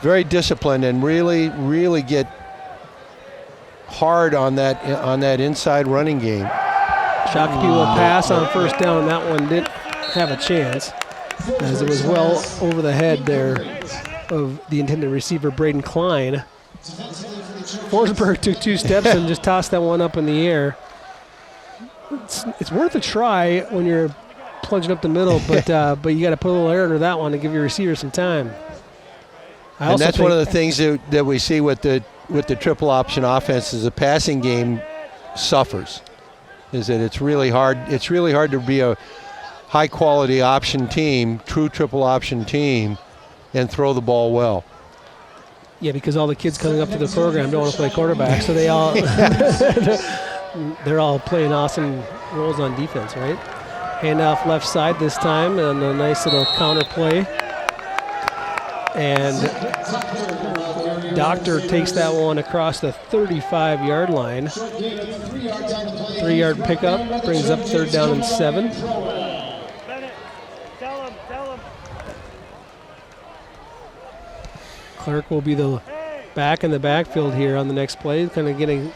very disciplined and really, really get hard on that inside running game. Shakopee will pass on first down, and that one didn't have a chance, as it was well over the head there of the intended receiver, Braden Klein. Forsberg took 2 steps and just tossed that one up in the air. It's worth a try when you're plunging up the middle, but you got to put a little air under that one to give your receiver some time. And that's one of the things that we see with the triple option offense is the passing game suffers. Is that it's really hard to be a high quality option team, true triple option team, and throw the ball well. Yeah, because all the kids coming up to the program don't want to play quarterback, so they all they're all playing awesome roles on defense, right? Handoff left side this time, and a nice little counter play. And Doctor takes that one across the 35-yard line. 3-yard pickup, brings up 3rd down and 7. Clark will be the back in the backfield here on the next play, kind of getting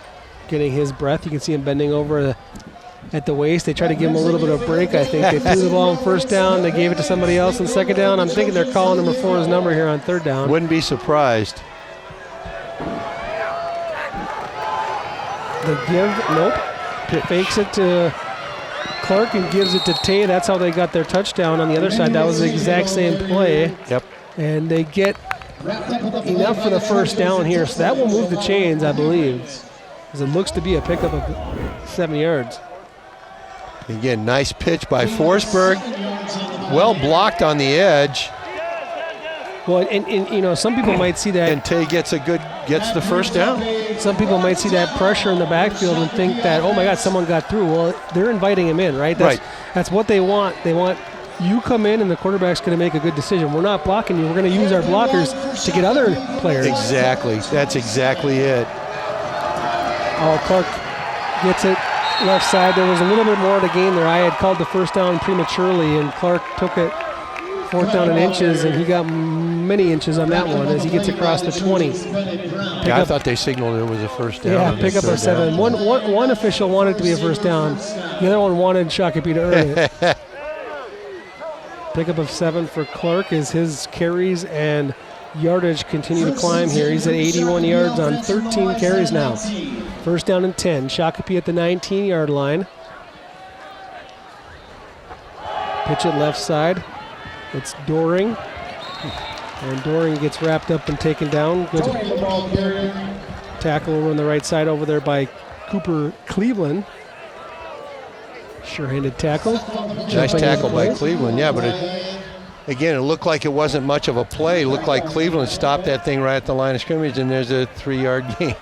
his breath. You can see him bending over at the waist. They try to give him a little bit of a break, I think. They threw the ball on 1st down. They gave it to somebody else on 2nd down. I'm thinking they're calling number 4's number here on 3rd down. Wouldn't be surprised. The give, nope. Fakes it to Clark and gives it to Tay. That's how they got their touchdown on the other side. That was the exact same play. Yep. And they get enough for the 1st down here. So that will move the chains, I believe, because it looks to be a pickup of 7 yards. Again, nice pitch by Forsberg. Well blocked on the edge. Well, and you know, some people might see that. And Tay gets the 1st down. Some people might see that pressure in the backfield and think that, oh my God, someone got through. Well, they're inviting him in, right? That's what they want. They want you come in and the quarterback's going to make a good decision. We're not blocking you. We're going to use our blockers to get other players. Exactly. That's exactly it. Oh, Clark gets it left side. There was a little bit more to gain there. I had called the 1st down prematurely, and Clark took it 4th down in inches, and he got many inches on that one as he gets across the 20. I thought they signaled it was a 1st down. Yeah, pick up a 7. One official wanted it to be a 1st down. The other one wanted Shakopee to earn it. Pickup of 7 for Clark as his carries and yardage continue to climb here. He's at 81 yards on 13 carries now. 1st down and 10. Shakopee at the 19-yard line. Pitch it left side. It's Doring. And Doring gets wrapped up and taken down. Good tackle over on the right side over there by Cooper Cleveland. Sure-handed tackle. Nice tackle by Cleveland, yeah, but it looked like it wasn't much of a play. It looked like Cleveland stopped that thing right at the line of scrimmage, and there's a 3-yard gain.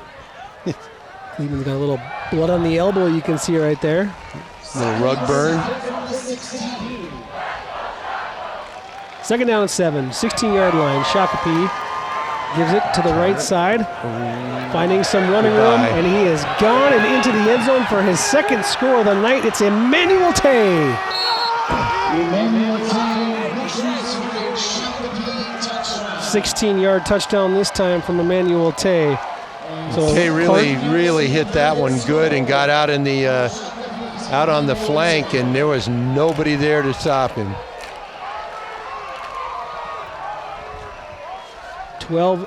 Cleveland's got a little blood on the elbow, you can see right there. Little rug burn. 2nd down and 7, 16-yard line. Shakopee gives it to the right side, finding some running room, and he is gone and into the end zone for his 2nd score of the night. It's Emmanuel Tay. 16-yard touchdown this time from Emmanuel Tay. So Tay really hit that one good and got out in the out on the flank, and there was nobody there to stop him. 12-0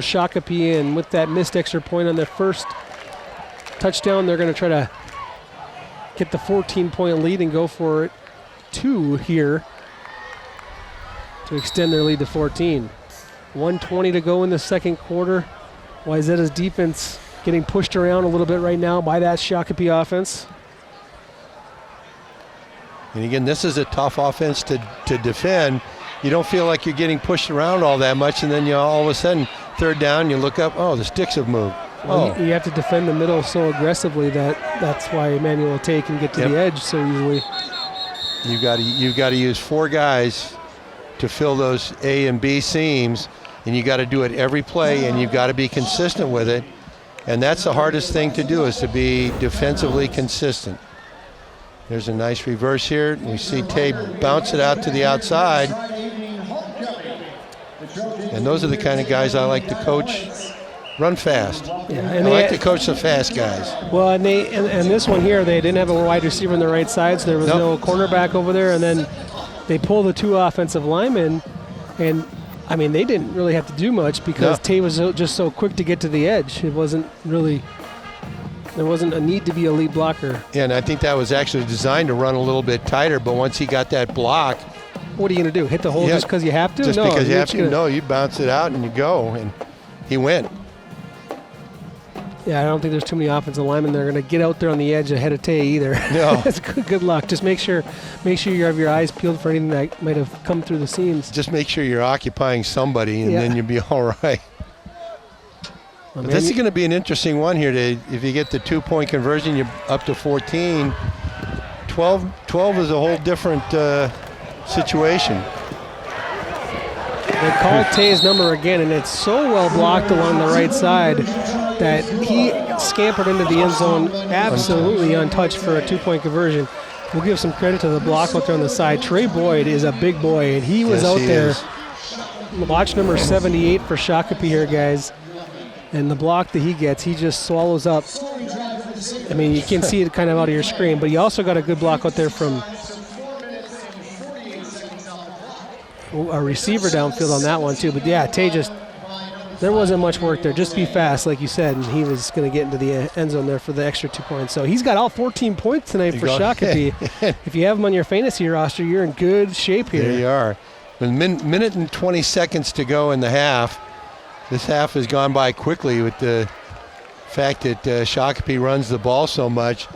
Shakopee, and with that missed extra point on their 1st touchdown, they're going to try to get the 14-point lead and go for it 2 here to extend their lead to 14. 1:20 to go in the 2nd quarter. Wayzata's defense getting pushed around a little bit right now by that Shakopee offense. And again, this is a tough offense to defend. You don't feel like you're getting pushed around all that much, and then you all of a sudden, 3rd down, you look up, oh, the sticks have moved. Well, you have to defend the middle so aggressively that's why Emmanuel Tay can get to the edge so easily. You've got to use 4 guys to fill those A and B seams, and you got to do it every play, and you've got to be consistent with it. And that's the hardest thing to do, is to be defensively consistent. There's a nice reverse here. We see Tay bounce it out to the outside. And those are the kind of guys I like to coach. Run fast. Yeah, and I like to coach the fast guys. Well, and this one here, they didn't have a wide receiver on the right side, so there was no cornerback over there. And then they pull the 2 offensive linemen, and I mean, they didn't really have to do much because Tay was just so quick to get to the edge. It wasn't really. There wasn't a need to be a lead blocker. Yeah, and I think that was actually designed to run a little bit tighter, but once he got that block. What are you going to do? Hit the hole just because you have to? Just because you have to? No, you bounce it out and you go, and he went. Yeah, I don't think there's too many offensive linemen that are going to get out there on the edge ahead of Tay either. No. It's good luck. Just make sure you have your eyes peeled for anything that might have come through the seams. Just make sure you're occupying somebody, and then you'll be all right. Well, this is going to be an interesting one here. If you get the 2-point conversion, you're up to 14. 12 is a whole different situation. They called Tay's number again, and it's so well blocked along the right side that he scampered into the end zone absolutely untouched for a 2-point conversion. We'll give some credit to the block out there on the side. Trey Boyd is a big boy, and he was out there. Watch number 78 for Shakopee here, guys. And the block that he gets, he just swallows up. I mean, you can see it kind of out of your screen, but you also got a good block out there from a receiver downfield on that one too. But yeah, Tay there wasn't much work there. Just be fast, like you said, and he was going to get into the end zone there for the extra 2 points. So he's got all 14 points tonight for Shakopee. If you have him on your fantasy roster, you're in good shape here. There you are. With a minute and 20 seconds to go in the half. This half has gone by quickly with the fact that Shakopee runs the ball so much.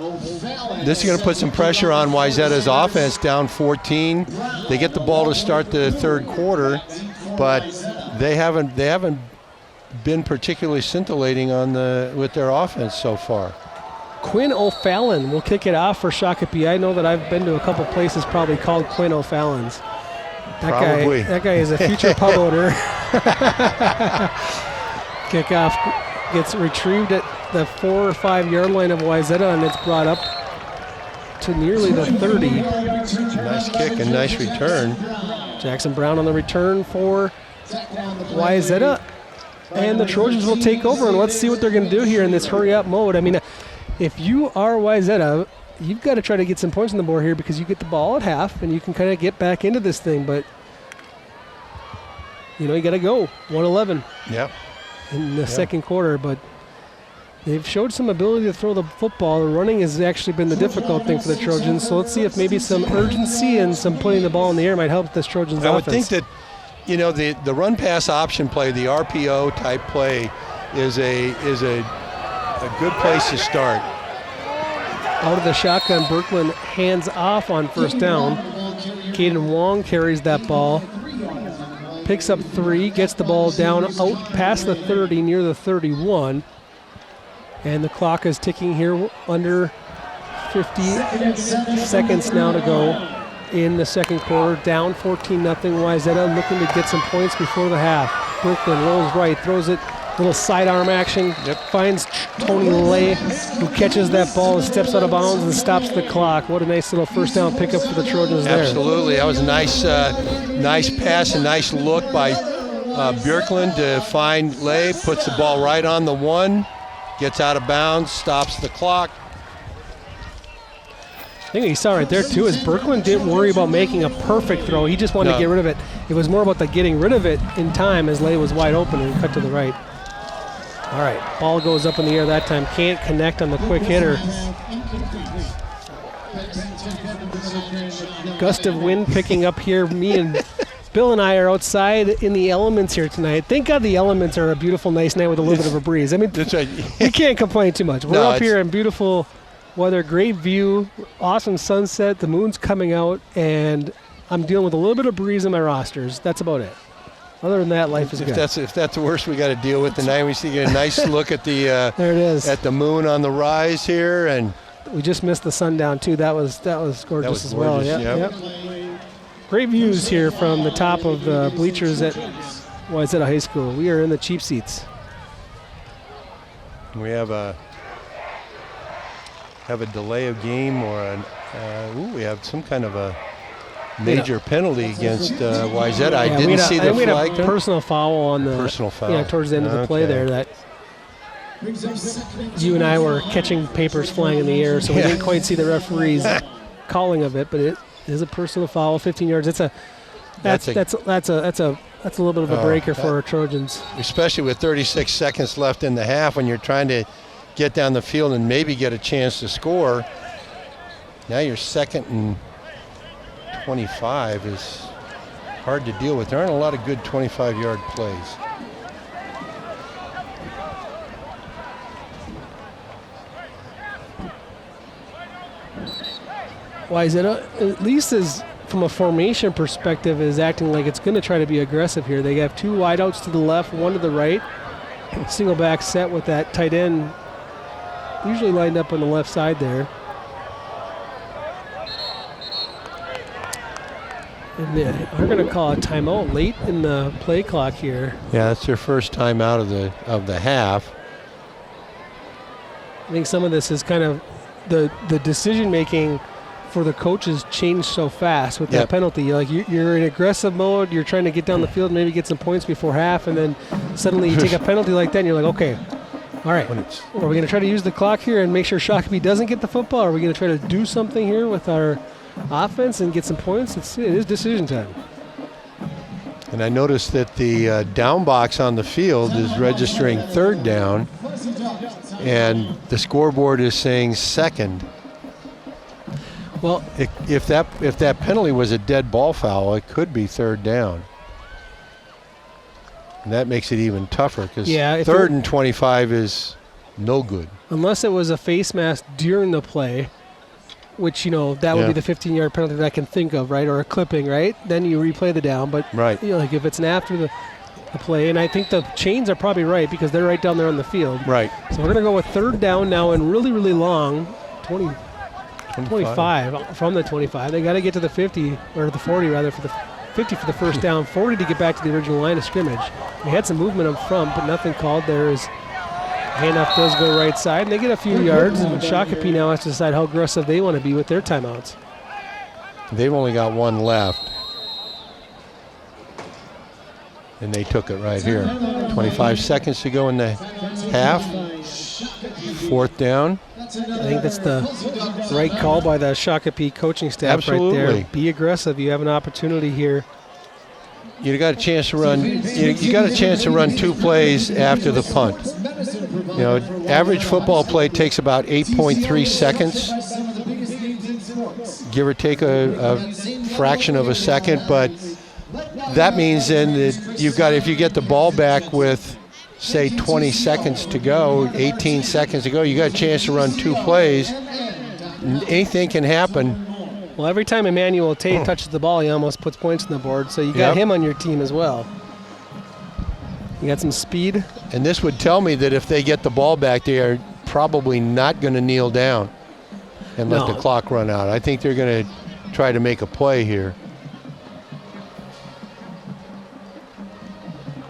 This is going to put some pressure on Wayzata's offense, down 14. They get the ball to start the third quarter, but they haven't been particularly scintillating with their offense so far. Quinn O'Fallon will kick it off for Shakopee. I know that I've been to a couple places probably called Quinn O'Fallon's. That guy is a future pub owner. Kickoff gets retrieved at the 4 or 5 yard line of Wayzata, and it's brought up to nearly the 30. Nice kick and nice return. Jackson Brown on the return for Wayzata, and the Trojans will take over, and let's see what they're going to do here in this hurry-up mode. I mean, if you are Wayzata, you've got to try to get some points on the board here because you get the ball at half, and you can kind of get back into this thing, but you got to go 111 in the second quarter, but they've showed some ability to throw the football. The running has actually been the difficult thing for the Trojans, so let's see if maybe some urgency and some putting the ball in the air might help this Trojans offense. I would think that, the run-pass option play, the RPO type play, is a good place to start. Out of the shotgun, Berkman hands off on first down. Caden Wong carries that ball. Picks up 3, gets the ball down out past the 30, near the 31. And the clock is ticking here under 50 seconds now to go in the second quarter. Down 14-0. Wayzata looking to get some points before the half. Berkman rolls right, throws it. Little sidearm action. Finds Tony Lay, who catches that ball and steps out of bounds and stops the clock. What a nice little first down pickup for the Trojans there. Absolutely. That was a nice pass, a nice look by Björklund to find Lay, puts the ball right on the 1, gets out of bounds, stops the clock. I think you saw right there too is Berkman didn't worry about making a perfect throw. He just wanted to get rid of it. It was more about the getting rid of it in time as Lay was wide open and cut to the right. All right, ball goes up in the air that time. Can't connect on the quick hitter. Gust of wind picking up here. Me and Bill and I are outside in the elements here tonight. Thank God the elements are a beautiful, nice night with a little bit of a breeze. I mean, that's right. We can't complain too much. We're up here in beautiful weather, great view, awesome sunset. The moon's coming out, and I'm dealing with a little bit of breeze in my rosters. That's about it. Other than that, life is good. If that's the worst we got to deal with tonight, we see a nice look at the there it is at the moon on the rise here, and we just missed the sundown too. That was gorgeous as well. Yep. Great views here from the top of the bleachers at Wayzata High School. We are in the cheap seats. We have a delay of game or We have some kind of a major penalty against Wayzata. I didn't see the we flag. had a personal foul on the Personal foul. Yeah, towards the end of the play there. That you and I were catching papers flying in the air, so we didn't quite see the referee's calling of it. But it is a personal foul, 15 yards. That's a little bit of a breaker for our Trojans. Especially with 36 seconds left in the half, when you're trying to get down the field and maybe get a chance to score. Now you're 2nd and 25 is hard to deal with. There aren't a lot of good 25-yard plays. Wayzata, at least from a formation perspective, is acting like it's going to try to be aggressive here. They have 2 wideouts to the left, 1 to the right. Single back set with that tight end usually lined up on the left side there. And they are going to call a timeout late in the play clock here. Yeah, that's their first time out of the half. I think some of this is kind of the decision making for the coaches changed so fast with that penalty. You're in aggressive mode. You're trying to get down the field, maybe get some points before half, and then suddenly you take a penalty like that, and you're like, okay, all right. Are we going to try to use the clock here and make sure Shakopee doesn't get the football? Are we going to try to do something here with our offense and get some points? It is decision time. And I noticed that the down box on the field is registering 3rd down, and the scoreboard is saying 2nd. Well, if that penalty was a dead ball foul, it could be 3rd down. And that makes it even tougher because 3rd and 25 is no good. Unless it was a face mask during the play, which, that would be the 15-yard penalty that I can think of, right? Or a clipping, right? Then you replay the down. But if it's an after the play, and I think the chains are probably right because they're right down there on the field. Right. So we're going to go with 3rd down now and really, really long, 25 from the 25. They got to get to the 50, or the 40 rather, for the 50 for the first down, 40 to get back to the original line of scrimmage. We had some movement up front, but nothing called there as handoff does go right side, and they get a few yards, and Shakopee now has to decide how aggressive they want to be with their timeouts. They've only got 1 left. And they took it right here. 25 seconds to go in the half. 4th down. I think that's the right call by the Shakopee coaching staff right there. Be aggressive. You have an opportunity here. You got a chance to run. You got a chance to run 2 plays after the punt. Average football play takes about 8.3 seconds, give or take a fraction of a second. But that means then that if you get the ball back with, say, 20 seconds to go, 18 seconds to go, you got a chance to run 2 plays. Anything can happen. Well, every time Emmanuel Tate touches the ball, he almost puts points on the board. So you got him on your team as well. You got some speed. And this would tell me that if they get the ball back, they are probably not going to kneel down and let the clock run out. I think they're going to try to make a play here.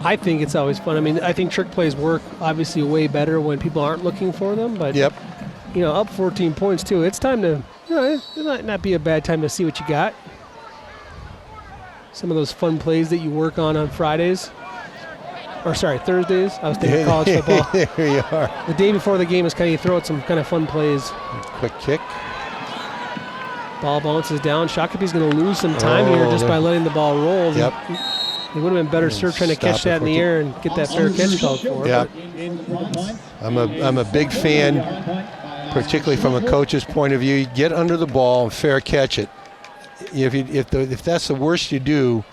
I think it's always fun. I mean, I think trick plays work obviously way better when people aren't looking for them. But, up 14 points too. It's time to, it might not be a bad time to see what you got. Some of those fun plays that you work on Fridays. Thursdays. I was thinking college football. There you are. The day before the game is you throw out some kind of fun plays. Quick kick. Ball bounces down. Shakopee's going to lose some time here just by letting the ball roll. Yep. It would have been better served trying to catch that in the air and get that fair catch called for. Yeah. I'm a big fan, particularly from a coach's point of view. Get under the ball and fair catch it. If that's the worst you do,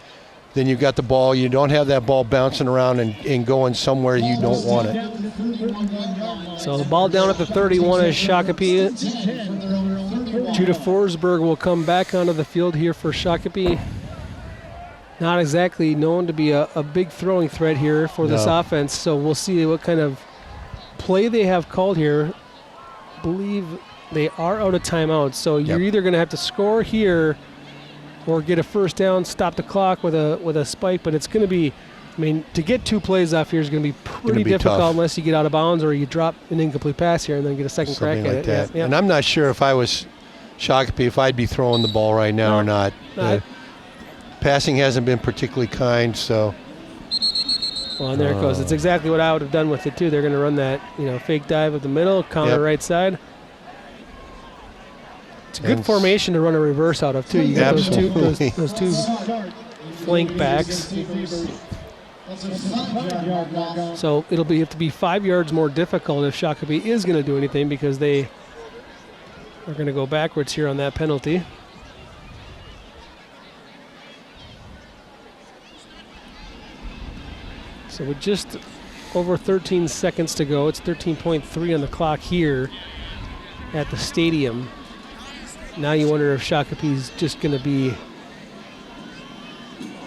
then you've got the ball. You don't have that ball bouncing around and going somewhere you don't want it. So the ball down at the 31 is Shakopee. Judah Forsberg will come back onto the field here for Shakopee. Not exactly known to be a big throwing threat here for this offense, so we'll see what kind of play they have called here. I believe they are out of timeouts, so you're either going to have to score here or get a first down, stop the clock with a spike, but it's going to be, to get 2 plays off here is going to be pretty difficult tough. Unless you get out of bounds or you drop an incomplete pass here and then get a second crack at it. Yeah. And I'm not sure if I was Shakopee if I'd be throwing the ball right now or not. Passing hasn't been particularly kind, so. Well, and there it goes. It's exactly what I would have done with it too. They're going to run that, fake dive at the middle, counter right side. It's a good formation to run a reverse out of too. You got those two flank backs. So it'll have to be 5 yards more difficult if Shakopee is going to do anything, because they are going to go backwards here on that penalty. So with just over 13 seconds to go, it's 13.3 on the clock here at the stadium. Now you wonder if Shakopee's just going to be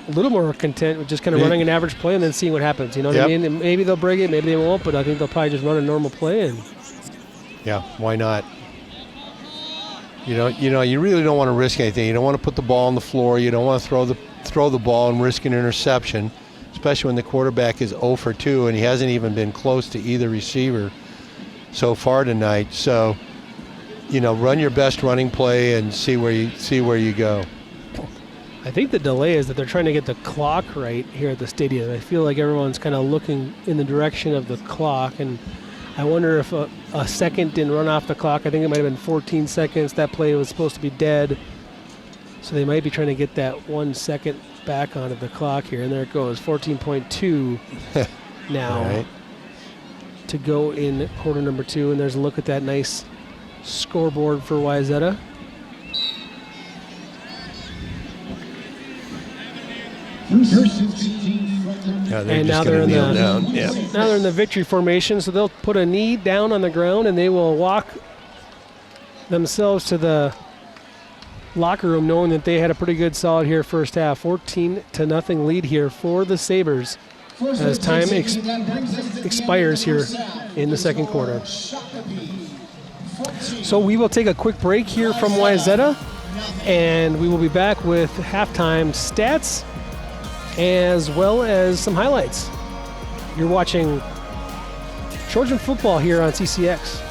a little more content with just kind of running an average play and then seeing what happens. You know what I mean? And maybe they'll break it, maybe they won't, but I think they'll probably just run a normal play. And yeah, why not? You really don't want to risk anything. You don't want to put the ball on the floor. You don't want to throw the ball and risk an interception, especially when the quarterback is 0 for 2 and he hasn't even been close to either receiver so far tonight. So, run your best running play and see where you go. I think the delay is that they're trying to get the clock right here at the stadium. I feel like everyone's kind of looking in the direction of the clock, and I wonder if a second didn't run off the clock. I think it might have been 14 seconds. That play was supposed to be dead. So they might be trying to get that 1 second back onto the clock here. And there it goes, 14.2 now to go in quarter number 2. And there's a look at that nice scoreboard for Wayzata. And now they're in the victory formation, so they'll put a knee down on the ground and they will walk themselves to the locker room, knowing that they had a pretty good solid here first half. 14-0 lead here for the Sabers as time expires here in the second quarter. So we will take a quick break here from Wayzata, and we will be back with halftime stats as well as some highlights. You're watching Trojan football here on CCX.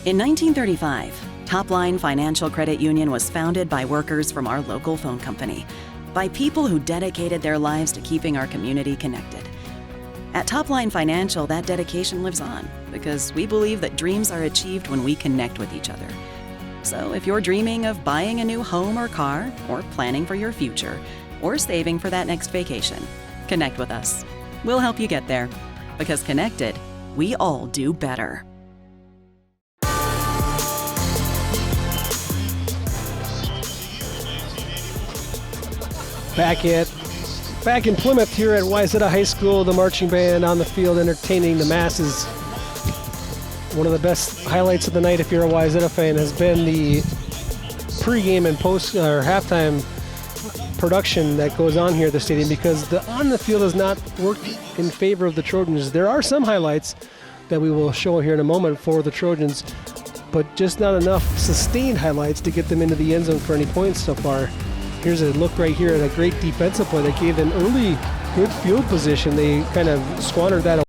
In 1935, Topline Financial Credit Union was founded by workers from our local phone company, by people who dedicated their lives to keeping our community connected. At Topline Financial, that dedication lives on because we believe that dreams are achieved when we connect with each other. So if you're dreaming of buying a new home or car, or planning for your future, or saving for that next vacation, connect with us. We'll help you get there, because connected, we all do better. Back in Plymouth here at Wayzata High School, the marching band on the field entertaining the masses. One of the best highlights of the night, if you're a Wayzata fan, has been the pregame and post or halftime production that goes on here at the stadium, because the on the field has not worked in favor of the Trojans. There are some highlights that we will show here in a moment for the Trojans, but just not enough sustained highlights to get them into the end zone for any points so far. Here's a look right here at a great defensive play that gave them early good field position. They kind of squandered that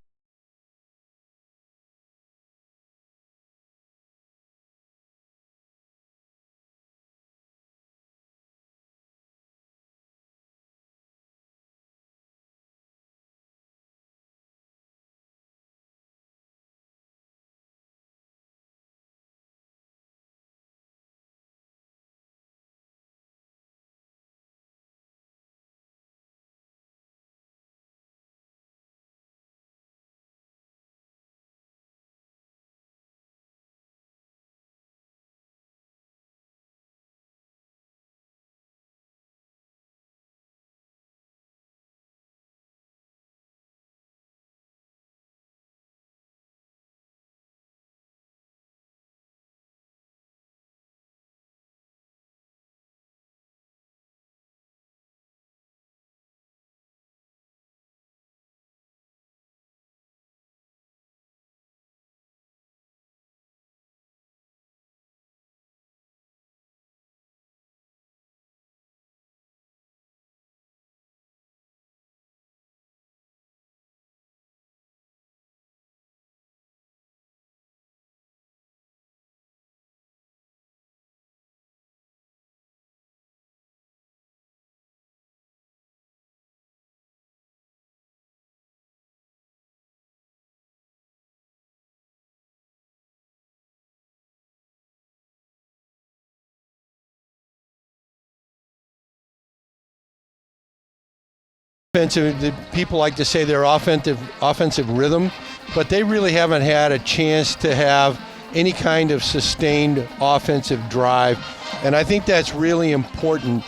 People like to say they're offensive rhythm, but they really haven't had a chance to have any kind of sustained offensive drive. And I think that's really important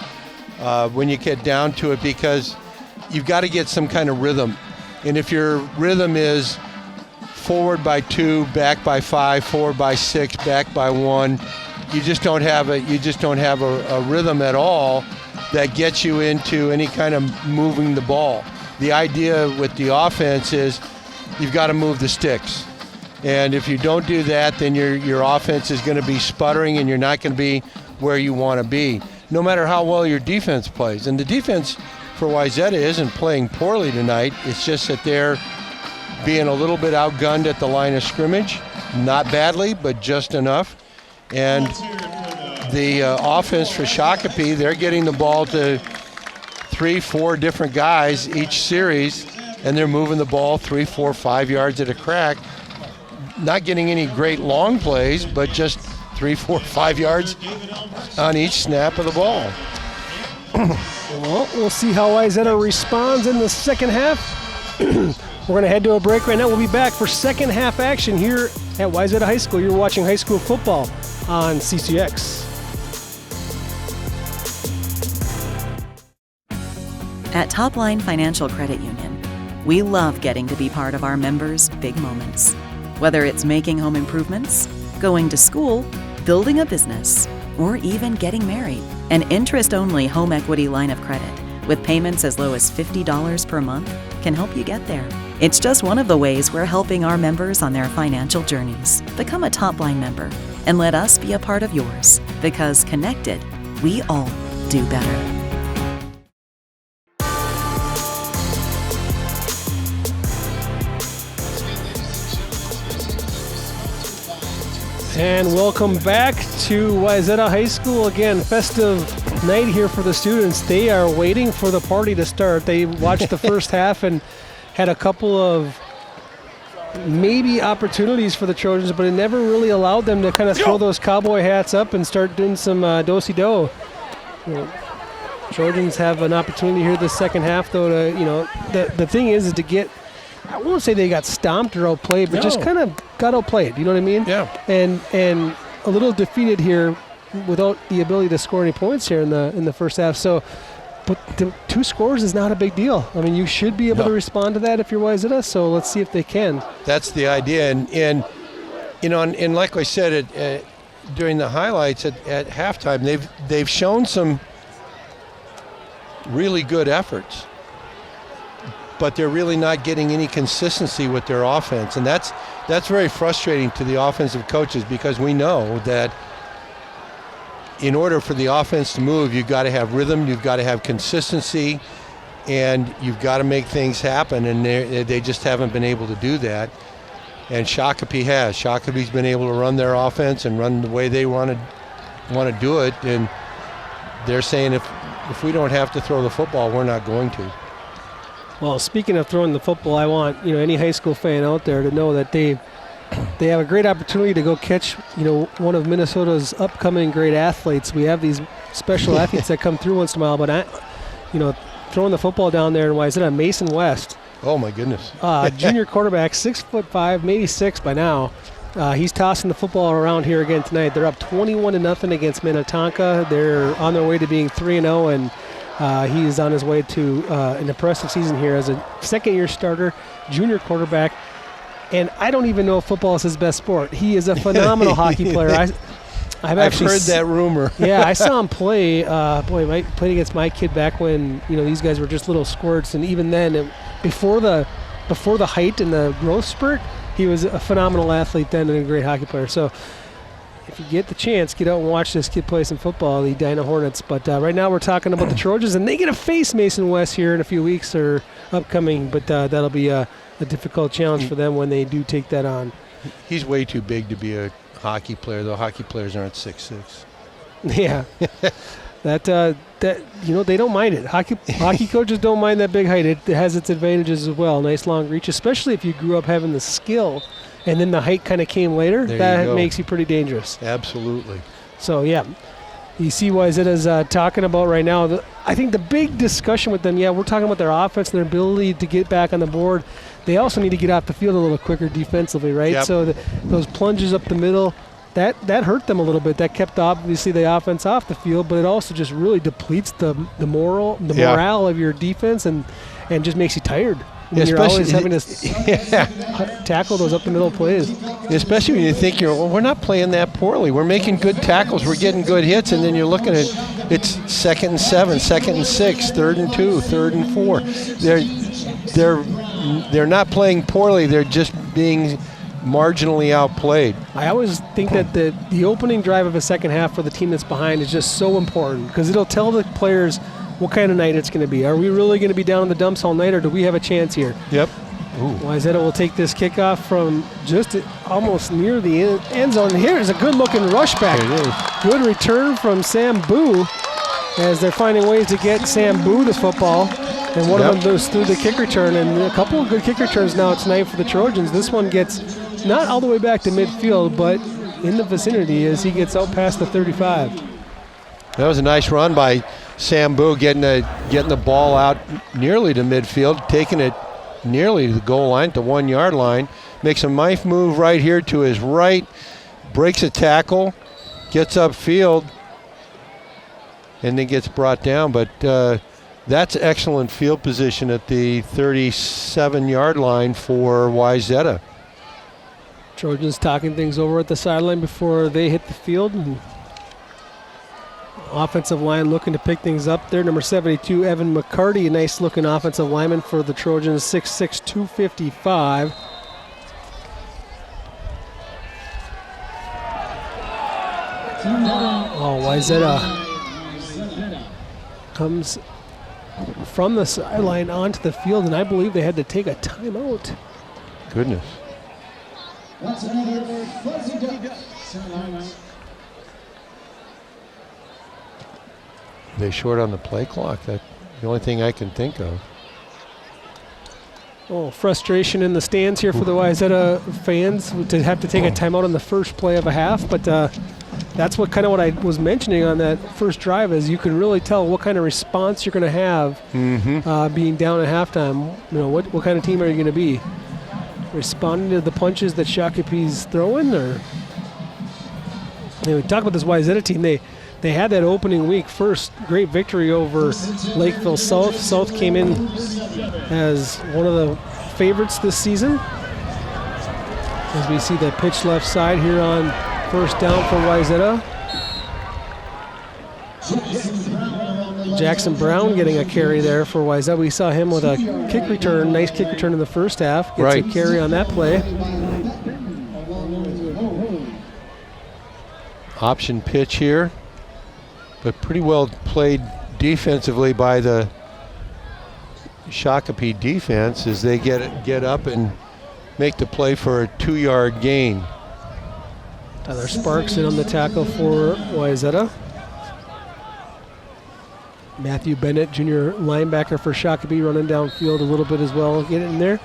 when you get down to it, because you've got to get some kind of rhythm. And if your rhythm is forward by 2, back by 5, forward by 6, back by 1, you just don't have a rhythm at all that gets you into any kind of moving the ball. The idea with the offense is you've got to move the sticks. And if you don't do that, then your offense is going to be sputtering and you're not going to be where you want to be, no matter how well your defense plays. And the defense for Wayzata isn't playing poorly tonight. It's just that they're being a little bit outgunned at the line of scrimmage. Not badly, but just enough. And the offense for Shakopee, they're getting the ball to 3-4 different guys each series, and they're moving the ball 3, 4, 5 yards at a crack. Not getting any great long plays, but just 3, 4, 5 yards on each snap of the ball. Well, we'll see how Wayzata responds in the second half. We're going to head to a break right now. We'll be back for second half action here at Wayzata High School. You're watching high school football on CCX. At Topline Financial Credit Union, we love getting to be part of our members' big moments. Whether it's making home improvements, going to school, building a business, or even getting married. An interest-only home equity line of credit with payments as low as $50 per month can help you get there. It's just one of the ways we're helping our members on their financial journeys. Become a Topline member and let us be a part of yours, because connected, we all do better. And welcome back to Wayzata High School. Again, festive night here for the students. They are waiting for the party to start. They watched the first half and had a couple of maybe opportunities for the Trojans, but it never really allowed them to kind of throw those cowboy hats up and start doing some do-si-do. Trojans have an opportunity here this second half, though, to, the thing is to get, I won't say they got stomped or outplayed, but just kind of got outplayed. You know what I mean? Yeah. And a little defeated here without the ability to score any points here in the first half. So, but the 2 scores is not a big deal. I mean, you should be able to respond to that if you're Wayzata. So let's see if they can. That's the idea, and like I said during the highlights at halftime, they've shown some really good efforts, but they're really not getting any consistency with their offense. And that's very frustrating to the offensive coaches, because we know that in order for the offense to move, you've got to have rhythm, you've got to have consistency, and you've got to make things happen, and they just haven't been able to do that. And Shakopee has. Shakopee's been able to run their offense and run the way they want to do it, and they're saying if we don't have to throw the football, we're not going to. Well, speaking of throwing the football, I want any high school fan out there to know that they have a great opportunity to go catch one of Minnesota's upcoming great athletes. We have these special athletes that come through once in a while, but throwing the football down there in Wayzata, Mason West. Oh my goodness! Junior quarterback, 6'5", maybe 6 by now. He's tossing the football around here again tonight. They're up 21-0 against Minnetonka. They're on their way to being 3-0, and he is on his way to an impressive season here as a second-year starter, junior quarterback. And I don't even know if football is his best sport. He is a phenomenal hockey player. I've heard that rumor. Yeah, I saw him play. Played against my kid back when these guys were just little squirts, and even then, before the height and the growth spurt, he was a phenomenal athlete then and a great hockey player. So if you get the chance, get out and watch this kid play some football, the Dino Hornets. But right now we're talking about the Trojans, and they get to face Mason West here in a few weeks or upcoming, but that'll be a difficult challenge for them when they do take that on. He's way too big to be a hockey player, though. Hockey players aren't 6'6". Yeah. That they don't mind it. Hockey coaches don't mind that big height. It has its advantages as well. Nice long reach, especially if you grew up having the skill and then the height kind of came later. That makes you pretty dangerous. Absolutely. So, yeah. You see Wayzata's talking about right now. I think the big discussion with them, we're talking about their offense and their ability to get back on the board. They also need to get off the field a little quicker defensively, right? Yep. So those plunges up the middle, that hurt them a little bit. That kept obviously the offense off the field, but it also just really depletes the morale of your defense and just makes you tired. When you're always having to tackle those up the middle plays. Especially when you think we're not playing that poorly. We're making good tackles. We're getting good hits, and then you're looking at it's 2nd and 7, 2nd and 6, 3rd and 2, 3rd and 4. They're not playing poorly. They're just being marginally outplayed. I always think that the opening drive of a second half for the team that's behind is just so important because it'll tell the players what kind of night it's going to be. Are we really going to be down in the dumps all night, or do we have a chance here? Yep. Wayzata will take this kickoff from just almost near the end zone. Here's a good-looking rush back. Good return from Sam Boo as they're finding ways to get Sam Boo the football. And one of them goes through the kick return, and a couple of good kick returns now tonight for the Trojans. This one gets not all the way back to midfield, but in the vicinity as he gets out past the 35. That was a nice run by Sam Boo, getting the ball out nearly to midfield, taking it nearly to the goal line, the 1 yard line. Makes a nice move right here to his right, breaks a tackle, gets upfield, and then gets brought down. But that's excellent field position at the 37-yard line for Wayzata. Trojans talking things over at the sideline before they hit the field. And offensive line looking to pick things up there. Number 72, Evan McCarty, a nice-looking offensive lineman for the Trojans, 6'6", 255. Wayzata comes from the sideline onto the field, and I believe they had to take a timeout. Goodness. That's another fuzzy duck. They short on the play clock. That's the only thing I can think of. Oh, frustration in the stands here for the Wayzata fans to have to take a timeout on the first play of a half, but that's what I was mentioning on that first drive is you can really tell what kind of response you're going to have being down at halftime. You know, what kind of team are you going to be? Responding to the punches that Shakopee's throwing, or we talk about this Wayzata team. They had that opening week first great victory over Lakeville South. South came in as one of the favorites this season. As we see the pitch left side here on first down for Wayzata. Jackson Brown getting a carry there for Wayzata. We saw him with a kick return, nice kick return in the first half. Gets a carry on that play. Option pitch here, but pretty well played defensively by the Shakopee defense as they get up and make the play for a 2-yard gain. Tyler Sparks in on the tackle for Wayzata. Matthew Bennett, junior linebacker for Shakopee, running downfield a little bit as well. Get in there.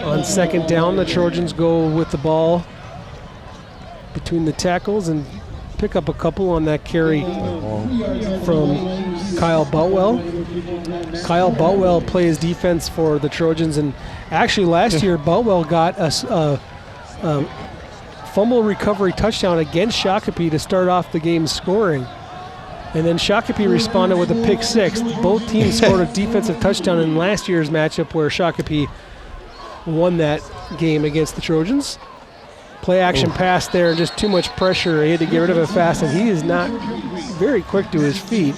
On second down, the Trojans go with the ball between the tackles and pick up a couple on that carry from Kyle Boutwell. Kyle Boutwell plays defense for the Trojans, and actually last year Boutwell got a fumble recovery touchdown against Shakopee to start off the game scoring. And then Shakopee responded with a pick six. Both teams scored a defensive touchdown in last year's matchup where Shakopee won that game against the Trojans. Play action pass there, and just too much pressure. He had to get rid of it fast, and he is not very quick to his feet.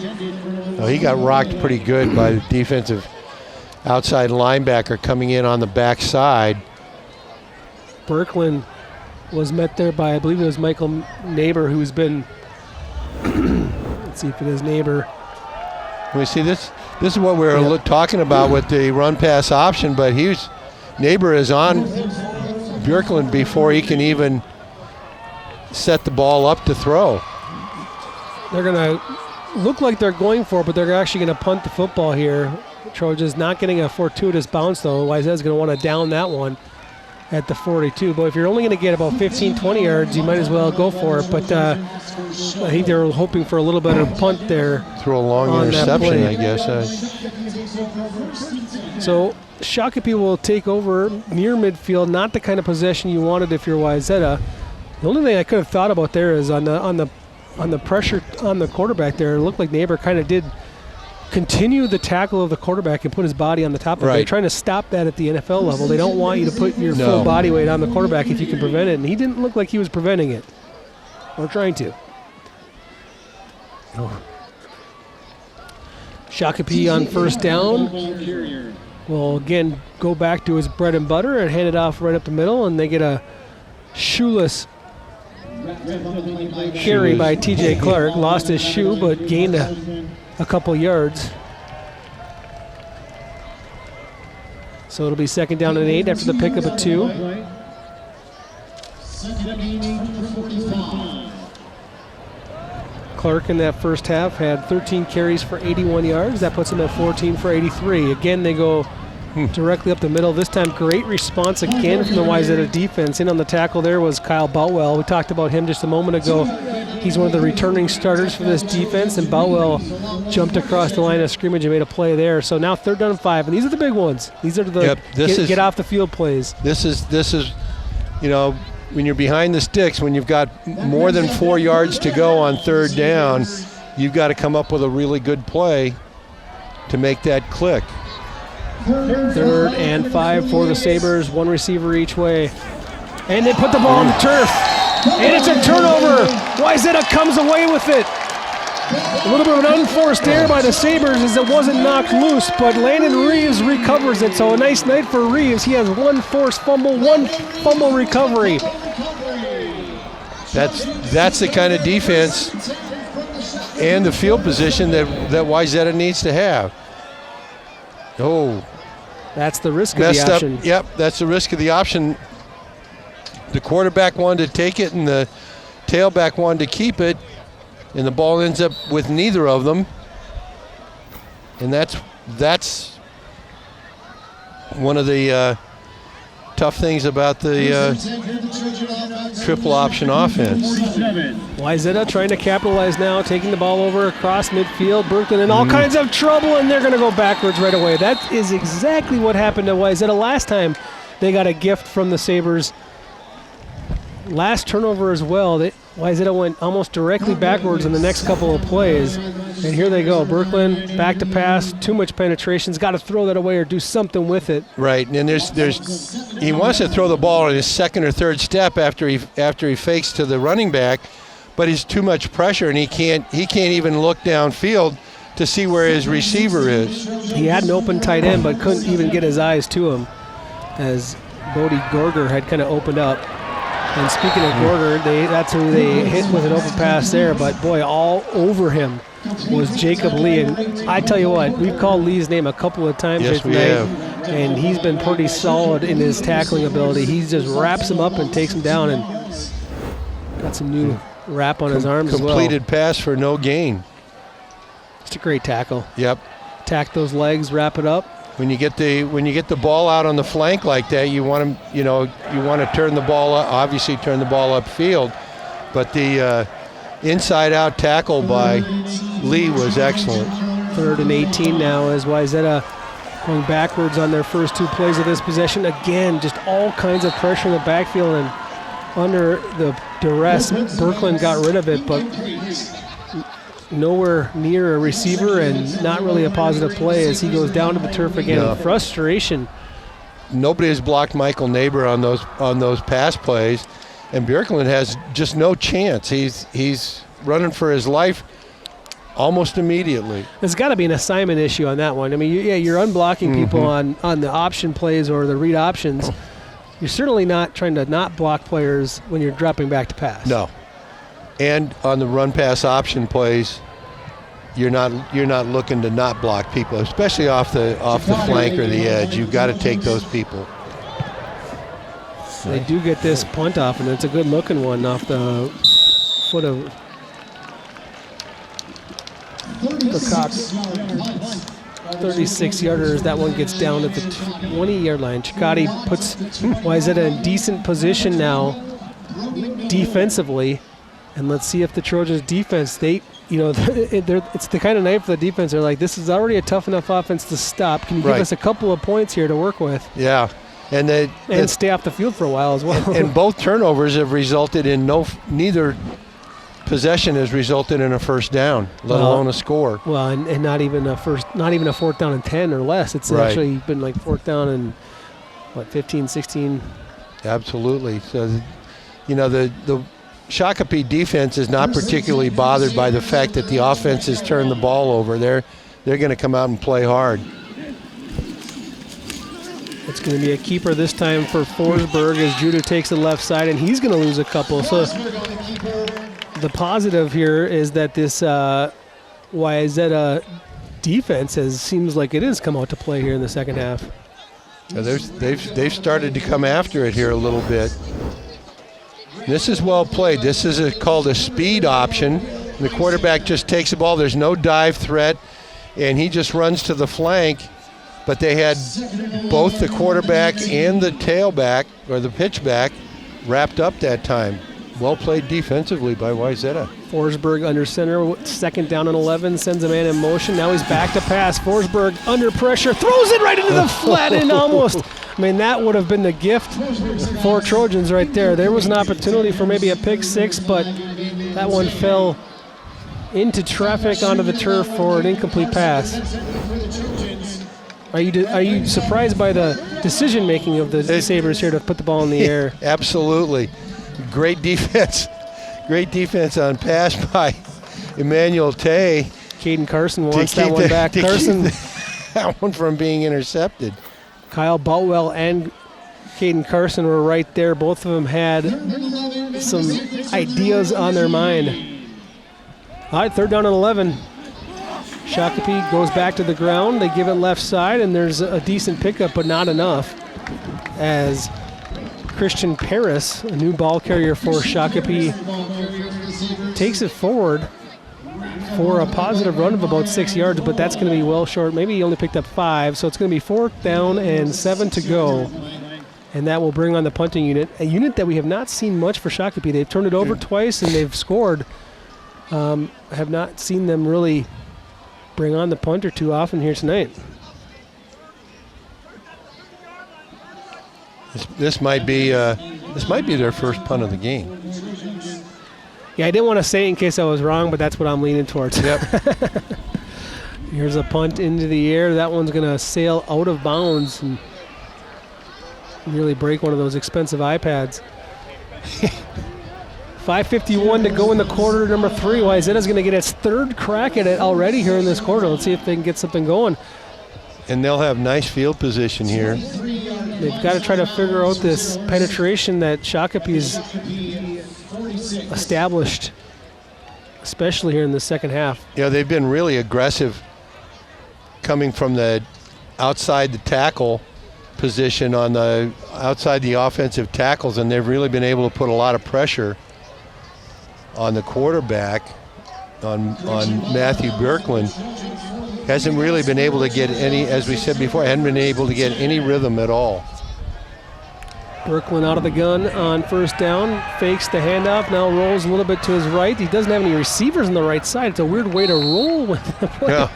Oh, he got rocked pretty good by the defensive outside linebacker coming in on the backside. Birkeland was met there by, I believe it was Michael Neighbor, who's been, let's see if it is Neighbor. We see this is what we were talking about with the run-pass option, but Neighbor is on Björklund before he can even set the ball up to throw. They're going to look like they're going for it, but they're actually going to punt the football here. Trojans not getting a fortuitous bounce, though. Wayzata's going to want to down that one. at the 42. But if you're only going to get about 15, 20 yards, you might as well go for it. But I think they were hoping for a little bit of punt there. Throw a long interception, I guess. So Shakopee will take over near midfield, not the kind of possession you wanted if you're Wayzata. The only thing I could have thought about there is on the pressure on the quarterback there, it looked like Neighbor kind of did continue the tackle of the quarterback and put his body on the top of it. They're trying to stop that at the NFL level. They don't want you to put your full body weight on the quarterback if you can prevent it, and he didn't look like he was preventing it or trying to. Shakopee on first down will again go back to his bread and butter and hand it off right up the middle, and they get a shoeless carry by TJ Clark. Lost his shoe but gained a couple yards. So it'll be second down and 8 after the pickup of 2. Clark in that first half had 13 carries for 81 yards. That puts him at 14 for 83. Again, they go directly up the middle. This time, great response again from the Wayzata defense. In on the tackle there was Kyle Boutwell. We talked about him just a moment ago. He's one of the returning starters for this defense, and Boutwell jumped across the line of scrimmage and made a play there. So now third down and 5, and these are the big ones. These are the get off the field plays. This is, you know, when you're behind the sticks, when you've got more than 4 yards to go on third down, you've got to come up with a really good play to make that click. Third and 5 for the Sabres, one receiver each way. And they put the ball on the turf. And it's a turnover. Wayzata comes away with it. A little bit of an unforced error by the Sabres as it wasn't knocked loose, but Landon Reeves recovers it. So a nice night for Reeves. He has one forced fumble, one fumble recovery. That's the kind of defense and the field position that Wayzata needs to have. Oh. That's the risk of the option. Yep, that's the risk of the option. The quarterback wanted to take it, and the tailback wanted to keep it, and the ball ends up with neither of them. And that's one of the tough things about the triple option offense. Wayzata trying to capitalize now, taking the ball over across midfield. Brooklyn in all kinds of trouble, and they're going to go backwards right away. That is exactly what happened to Wayzata last time. They got a gift from the Sabres. Last turnover as well. Wayzata went almost directly backwards in the next couple of plays. And here they go. Brooklyn back to pass. Too much penetration's got to throw that away or do something with it. Right, and he wants to throw the ball on his second or third step after he fakes to the running back, but he's too much pressure and he can't even look downfield to see where his receiver is. He had an open tight end, but couldn't even get his eyes to him as Bodie Gorger had kind of opened up. And speaking of Gorger, that's who they hit with an open pass there. But, boy, all over him was Jacob Lee. And I tell you what, we've called Lee's name a couple of times here tonight. And he's been pretty solid in his tackling ability. He just wraps him up and takes him down and got some new wrap on his arms as well. Completed pass for no gain. Just a great tackle. Yep. Tack those legs, wrap it up. When you get the ball out on the flank like that, you want to turn the ball up, obviously turn the ball upfield, but the inside-out tackle by Lee was excellent. Third and 18 now as Wayzata going backwards on their first 2 plays of this possession. Again, just all kinds of pressure in the backfield, and under the duress, Brooklyn got rid of it, but nowhere near a receiver and not really a positive play as he goes down to the turf again. No. Frustration. Nobody has blocked Michael Neighbor on those pass plays, and Björklund has just no chance. He's running for his life almost immediately. There's got to be an assignment issue on that one. I mean, you're unblocking people on the option plays or the read options. You're certainly not trying to not block players when you're dropping back to pass. No. And on the run-pass option plays, you're not looking to not block people, especially off the flank or the edge. You've got to take those people. They do get this punt off, and it's a good-looking one off the foot of the Cox. 36-yarders. That one gets down at the 20-yard line. Chakotee puts Wayzata in decent position now defensively. And let's see if the Trojans defense, it's the kind of night for the defense. They're like, this is already a tough enough offense to stop. Can you give us a couple of points here to work with? Yeah. And stay off the field for a while as well. And both turnovers have resulted in neither possession has resulted in a first down, let alone a score. Well, and not even a fourth down and 10 or less. It's actually been like fourth down and 15, 16. Absolutely. So, the Shakopee defense is not particularly bothered by the fact that the offense has turned the ball over. They're going to come out and play hard. It's going to be a keeper this time for Forsberg as Judah takes the left side, and he's going to lose a couple. So the positive here is that this Wayzata defense seems like it has come out to play here in the second half. They've started to come after it here a little bit. This is well played. This is called a speed option. The quarterback just takes the ball. There's no dive threat, and he just runs to the flank. But they had both the quarterback and the tailback, or the pitchback, wrapped up that time. Well played defensively by Wayzata. Forsberg under center, second down and 11, sends a man in motion. Now he's back to pass. Forsberg under pressure, throws it right into the flat and almost. I mean, that would have been the gift for Trojans right there. There was an opportunity for maybe a pick six, but that one fell into traffic onto the turf for an incomplete pass. Are you surprised by the decision-making of the Sabres here to put the ball in the air? Absolutely. Great defense. Great defense on pass by Emmanuel Tay. Caden Carson wants that one back. Carson, that one from being intercepted. Kyle Boutwell and Caden Carson were right there. Both of them had some ideas on their mind. All right, third down and 11. Shakopee goes back to the ground. They give it left side, and there's a decent pickup, but not enough, as Christian Paris, a new ball carrier for Shakopee, takes it forward for a positive run of about 6 yards, but that's going to be well short. Maybe he only picked up 5, so it's going to be fourth down and 7 to go. And that will bring on the punting unit, a unit that we have not seen much for Shakopee. They've turned it over twice, and they've scored. Have not seen them really bring on the punter too often here tonight. This might be their first punt of the game. Yeah, I didn't want to say it in case I was wrong, but that's what I'm leaning towards. Yep. Here's a punt into the air. That one's going to sail out of bounds and nearly break one of those expensive iPads. 5:51 to go in the quarter, number 3. Wayzata's going to get its third crack at it already here in this quarter. Let's see if they can get something going. And they'll have nice field position here. They've got to try to figure out this penetration that Shakopee's established, especially here in the second half. Yeah, they've been really aggressive coming from the outside the tackle position on the outside the offensive tackles, and they've really been able to put a lot of pressure on the quarterback, on Matthew Birkland. Hasn't really been able to get any, as we said before, hadn't been able to get any rhythm at all. Birkland out of the gun on first down, fakes the handoff, now rolls a little bit to his right. He doesn't have any receivers on the right side. It's a weird way to roll with the play. Yeah.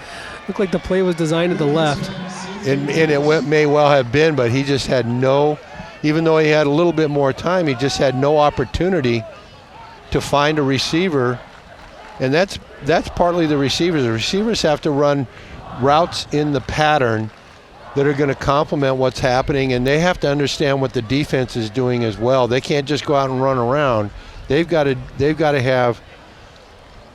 Looked like the play was designed to the left. And it may well have been, but he just had no, even though he had a little bit more time, he just had no opportunity to find a receiver. And that's partly the receivers. The receivers have to run routes in the pattern that are going to complement what's happening, and they have to understand what the defense is doing as well. They can't just go out and run around. They've got to have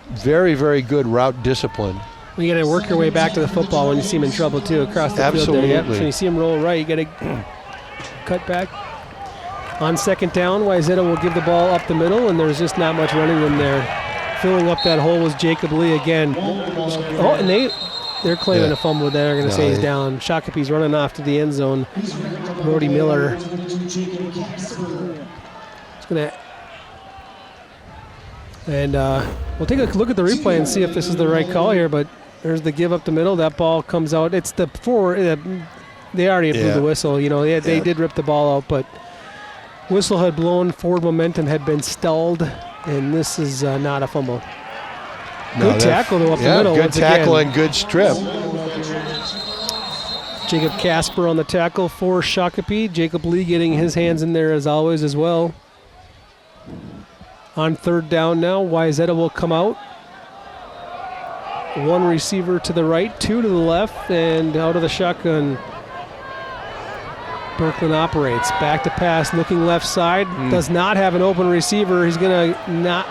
very, very good route discipline. You got to work your way back to the football when you see him in trouble too, across the field there. Yep. So when you see him roll right, you got to cut back. On second down, Wayzata will give the ball up the middle, and there's just not much running room there. Filling up that hole was Jacob Lee again. Oh, and they're claiming a fumble there. They're going to say he's down. Shakopee's running off to the end zone. Brody Miller. It's going to... And we'll take a look at the replay and see if this is the right call here, but There's the give up the middle. That ball comes out. It's the forward. They already blew the whistle. You know, they did rip the ball out, but whistle had blown. Forward momentum had been stalled, and this is not a fumble. Good tackle though up the middle. Good tackle and good strip. Jacob Casper on the tackle for Shakopee. Jacob Lee getting his hands in there as always as well. On third down now, Wayzata will come out. One receiver to the right, two to the left, and out of the shotgun, Berkland operates. Back to pass, looking left side. Does not have an open receiver. He's going to not.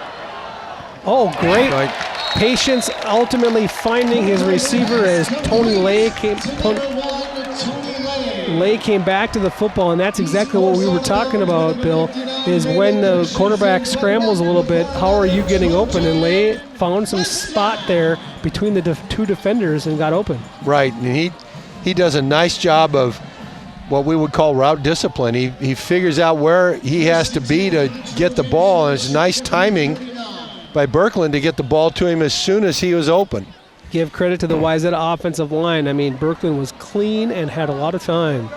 Oh, great. Patience ultimately finding his receiver as Tony Lay came back to the football, and that's exactly what we were talking about, Bill, is when the quarterback scrambles a little bit, how are you getting open? And Lay found some spot there between the two defenders and got open. Right, and he does a nice job of what we would call route discipline. He figures out where he has to be to get the ball, and it's nice timing by Berkland to get the ball to him as soon as he was open. Give credit to the Wayzata offensive line. I mean, Berkland was clean and had a lot of time.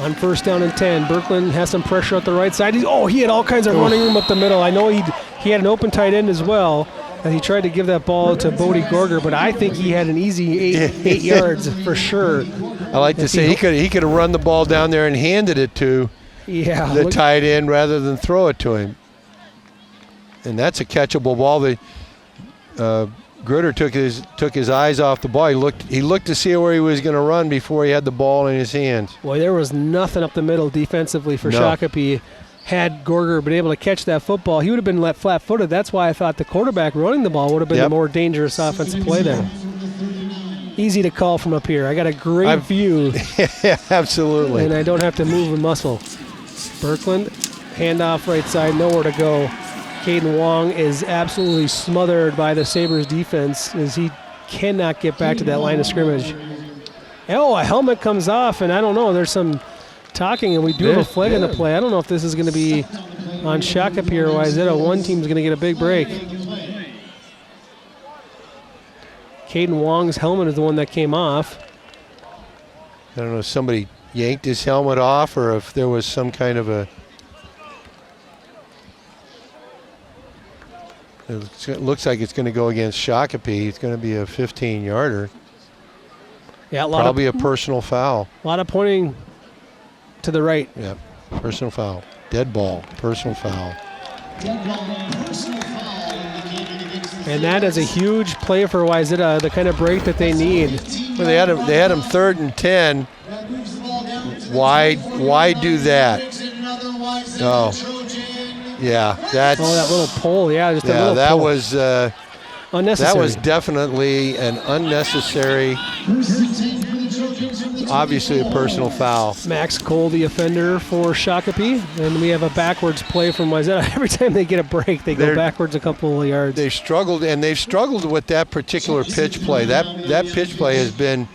On first down and 10, Berkland has some pressure at the right side. He had all kinds of running room up the middle. I know he had an open tight end as well, and he tried to give that ball to Bodie Gorger, but I think he had an easy eight yards for sure. I like to say he could have run the ball down there and handed it to the tight end rather than throw it to him. And that's a catchable ball. Grutter took his eyes off the ball. He looked to see where he was going to run before he had the ball in his hands. Boy, there was nothing up the middle defensively for Shakopee. Had Gorger been able to catch that football, he would have been left flat-footed. That's why I thought the quarterback running the ball would have been the more dangerous offensive play there. Easy to call from up here. I got a great view. Absolutely. And I don't have to move a muscle. Berkland, handoff right side, nowhere to go. Caden Wong is absolutely smothered by the Sabres defense as he cannot get back to that line of scrimmage. A helmet comes off, and I don't know. There's some talking, and we do have a flag in the play. I don't know if this is going to be on Shakopee or Wayzata. One team's going to get a big break. Caden Wong's helmet is the one that came off. I don't know if somebody yanked his helmet off or if there was some kind of a... It looks like it's going to go against Shakopee. It's going to be a 15-yarder. Yeah, probably a personal foul. A lot of pointing to the right. Yeah, personal foul. Dead ball, personal foul. And that is a huge play for Wayzata, the kind of break that they need. Well, they had him 3rd and 10. Why do that? Yeah, that's... that little pull, just a little that pull. Was unnecessary. That was definitely an unnecessary, obviously a personal foul. Max Cole, the offender for Shakopee, and we have a backwards play from Wayzata. Every time they get a break, they go backwards a couple of yards. They've struggled with that particular pitch play. That pitch play has been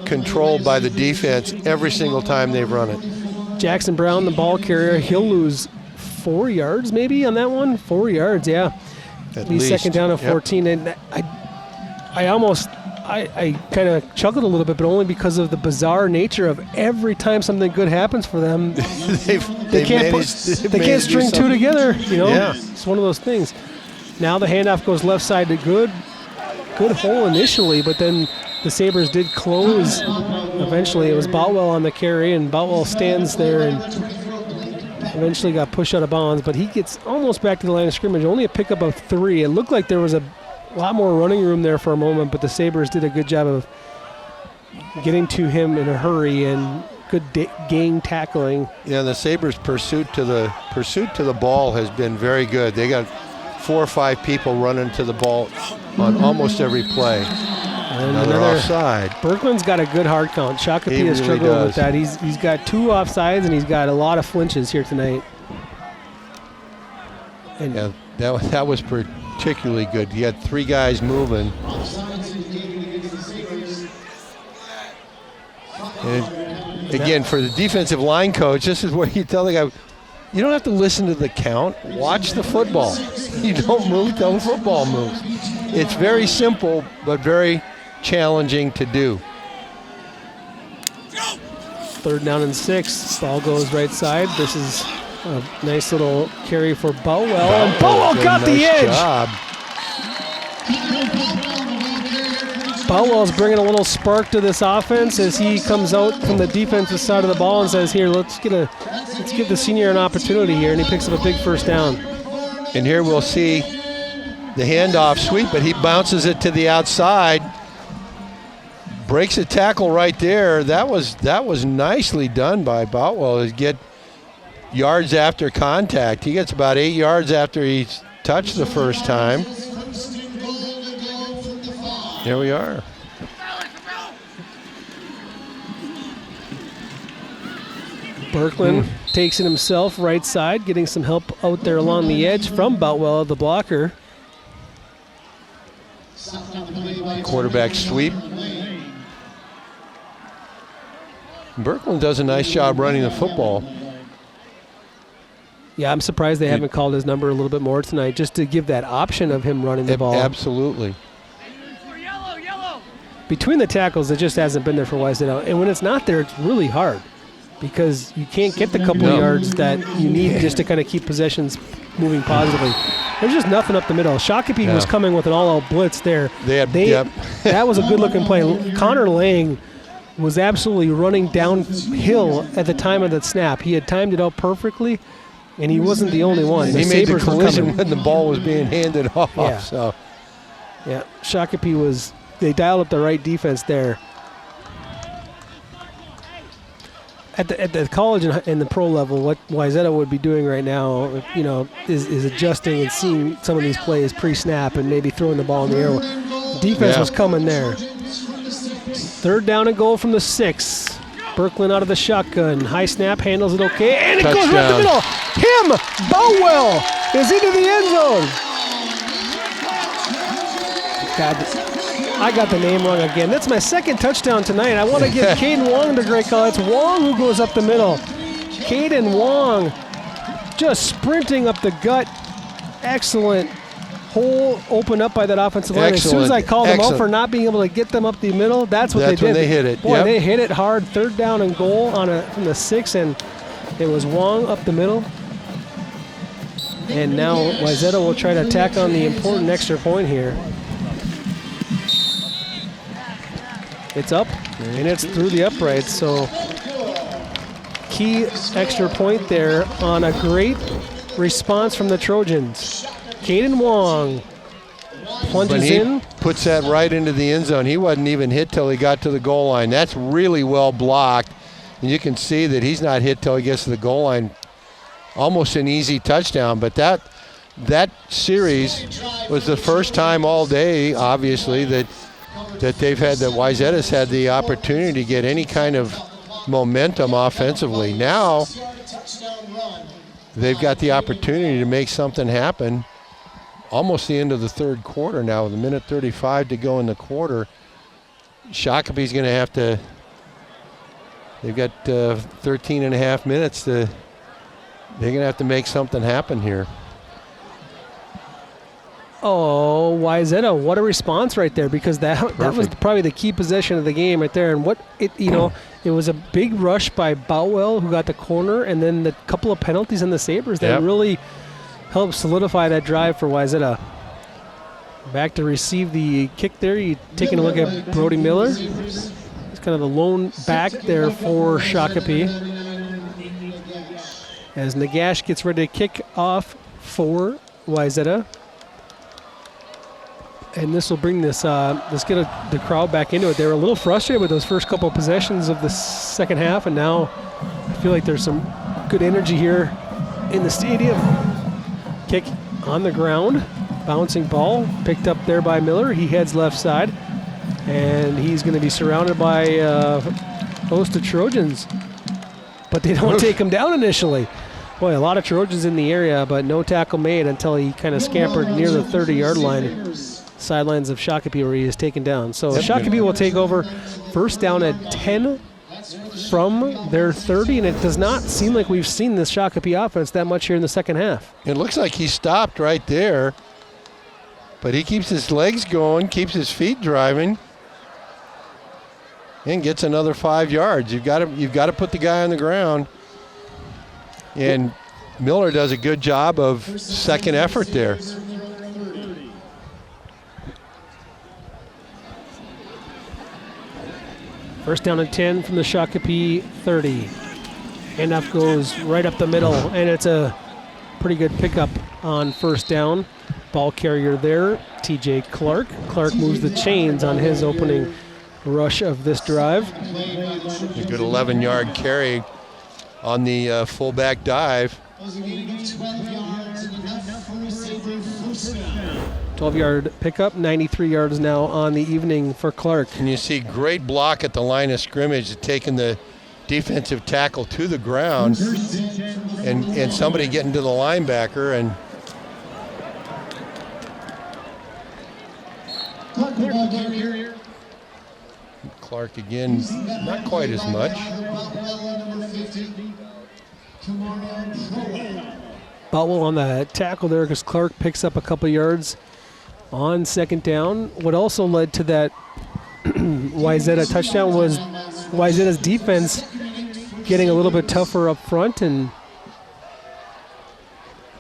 controlled by the defense every single time they've run it. Jackson Brown, the ball carrier, he'll lose 4 yards maybe on that one. 4 yards, yeah. At least. Second down at 14. And I kind of chuckled a little bit, but only because of the bizarre nature of every time something good happens for them, they can't string two together. It's one of those things. Now the handoff goes left side to good hole initially, but then the Sabres did close. Eventually, it was Boutwell on the carry, and Boutwell stands there and eventually got pushed out of bounds, but he gets almost back to the line of scrimmage. Only a pickup of 3. It looked like there was a lot more running room there for a moment, but the Sabres did a good job of getting to him in a hurry and good gang tackling. Yeah, the Sabres' pursuit to the ball has been very good. They got 4 or 5 people running to the ball on almost every play. And another offside. Berkland's got a good hard count. Shakopee has struggled with that. He's got 2 offsides, and he's got a lot of flinches here tonight. And that was particularly good. You had 3 guys moving. And again, for the defensive line coach, this is where you tell the guy, You don't have to listen to the count. Watch the football. You don't move till the football moves. It's very simple, but very challenging to do. 3rd down and 6. Ball goes right side. This is a nice little carry for Boutwell. And Boutwell got the edge. Job. Boutwell's bringing a little spark to this offense as he comes out from the defensive side of the ball and says, here, let's give the senior an opportunity here, and he picks up a big 1st down. And here we'll see the handoff sweep, but he bounces it to the outside. Breaks a tackle right there. That was nicely done by Boutwell to get yards after contact. He gets about 8 yards after he's touched the first time. Here we are. Berkland takes it himself, right side, getting some help out there along the edge from Boutwell, the blocker. Quarterback sweep. Berkland does a nice job running the football. Yeah, I'm surprised they haven't called his number a little bit more tonight, just to give that option of him running the ball. Absolutely. Between the tackles, it just hasn't been there for Wayzata. And when it's not there, it's really hard because you can't get the couple of yards that you need just to kind of keep possessions moving positively. There's just nothing up the middle. Shakopee was coming with an all-out blitz there. That was a good-looking play. Connor Lang was absolutely running downhill at the time of that snap. He had timed it out perfectly, and he wasn't the only one. He made the collision when the ball was being handed off. Yeah. So. Yeah, Shakopee was... They dialed up the right defense there. At the college and the pro level, what Wayzata would be doing right now, is adjusting and seeing some of these plays pre-snap and maybe throwing the ball in the air. Defense was coming there. 3rd down and goal from the 6. Berkland out of the shotgun. High snap, handles it okay, and it goes right in the middle. Him, Boutwell, is into the end zone. God, I got the name wrong again. That's my 2nd touchdown tonight. I want to give Caden Wong the great call. It's Wong who goes up the middle. Caden Wong just sprinting up the gut. Excellent. Hole opened up by that offensive line. As soon as I called them out for not being able to get them up the middle, that's what they did. When they hit it. Boy, they hit it hard. 3rd down and goal from the 6, and it was Wong up the middle. And now Wayzata will try to tack on the important extra point here. It's up, and it's through the uprights, so key extra point there on a great response from the Trojans. Caden Wong plunges in. Puts that right into the end zone. He wasn't even hit till he got to the goal line. That's really well blocked, and you can see that he's not hit till he gets to the goal line. Almost an easy touchdown, but that series was the first time all day, obviously, that Wayzata's had the opportunity to get any kind of momentum offensively. Now they've got the opportunity to make something happen. Almost the end of the 3rd quarter now, with 1:35 to go in the quarter. Shakopee's going to have to. They've got 13 and a half minutes to. They're going to have to make something happen here. Oh, Wayzata, what a response right there, because that was probably the key possession of the game right there. And it was a big rush by Boutwell, who got the corner, and then the couple of penalties in the Sabers that really helped solidify that drive for Wayzata. Back to receive the kick there. You taking a look at Brody Miller. He's kind of the lone back there for Shakopee. As Nagash gets ready to kick off for Wayzata. And this will bring let's get the crowd back into it. They were a little frustrated with those first couple of possessions of the 2nd half, and now I feel like there's some good energy here in the stadium. Kick on the ground, bouncing ball, picked up there by Miller. He heads left side, and he's going to be surrounded by Osseo Trojans, but they don't take him down initially. Boy, a lot of Trojans in the area, but no tackle made until he kind of scampered near the 30-yard line. Sidelines of Shakopee where he is taken down. So Shakopee will take over, 1st down at 10 from their 30, and it does not seem like we've seen this Shakopee offense that much here in the second half. It looks like he stopped right there, but he keeps his legs going, keeps his feet driving, and gets another 5 yards. You've got to put the guy on the ground, and Miller does a good job of second effort there. First down and 10 from the Shakopee 30. Handoff goes right up the middle, and it's a pretty good pickup on first down. Ball carrier there, TJ Clark. Clark moves the chains on his opening rush of this drive. A good 11-yard carry on the fullback dive. 12-yard pickup, 93 yards now on the evening for Clark. And you see great block at the line of scrimmage, taking the defensive tackle to the ground, and somebody getting to the linebacker. And Clark again, not quite as much. Botwell on the tackle there because Clark picks up a couple yards on second down. What also led to that Wayzata touchdown was Wayzata's defense getting a little bit tougher up front, and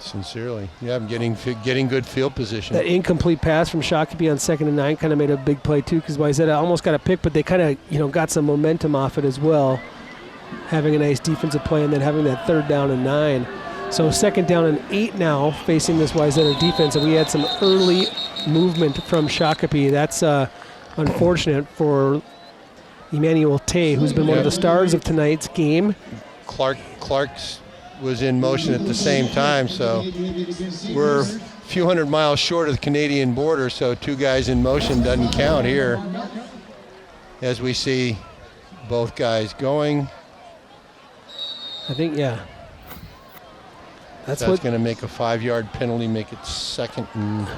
sincerely, yeah, I'm getting good field position. that incomplete pass from Shakopee on 2nd and 9 kind of made a big play too, because Wayzata almost got a pick, but they kind of got some momentum off it as well, having a nice defensive play and then having that 3rd down and 9. So 2nd down and 8 now facing this Wayzata defense, and we had some early movement from Shakopee. That's unfortunate for Emmanuel Tay, who's been one of the stars of tonight's game. Clark's was in motion at the same time, so we're a few hundred miles short of the Canadian border, so 2 guys in motion doesn't count here. As we see both guys going. I think, yeah. That's going to make a 5-yard penalty, make it 2nd and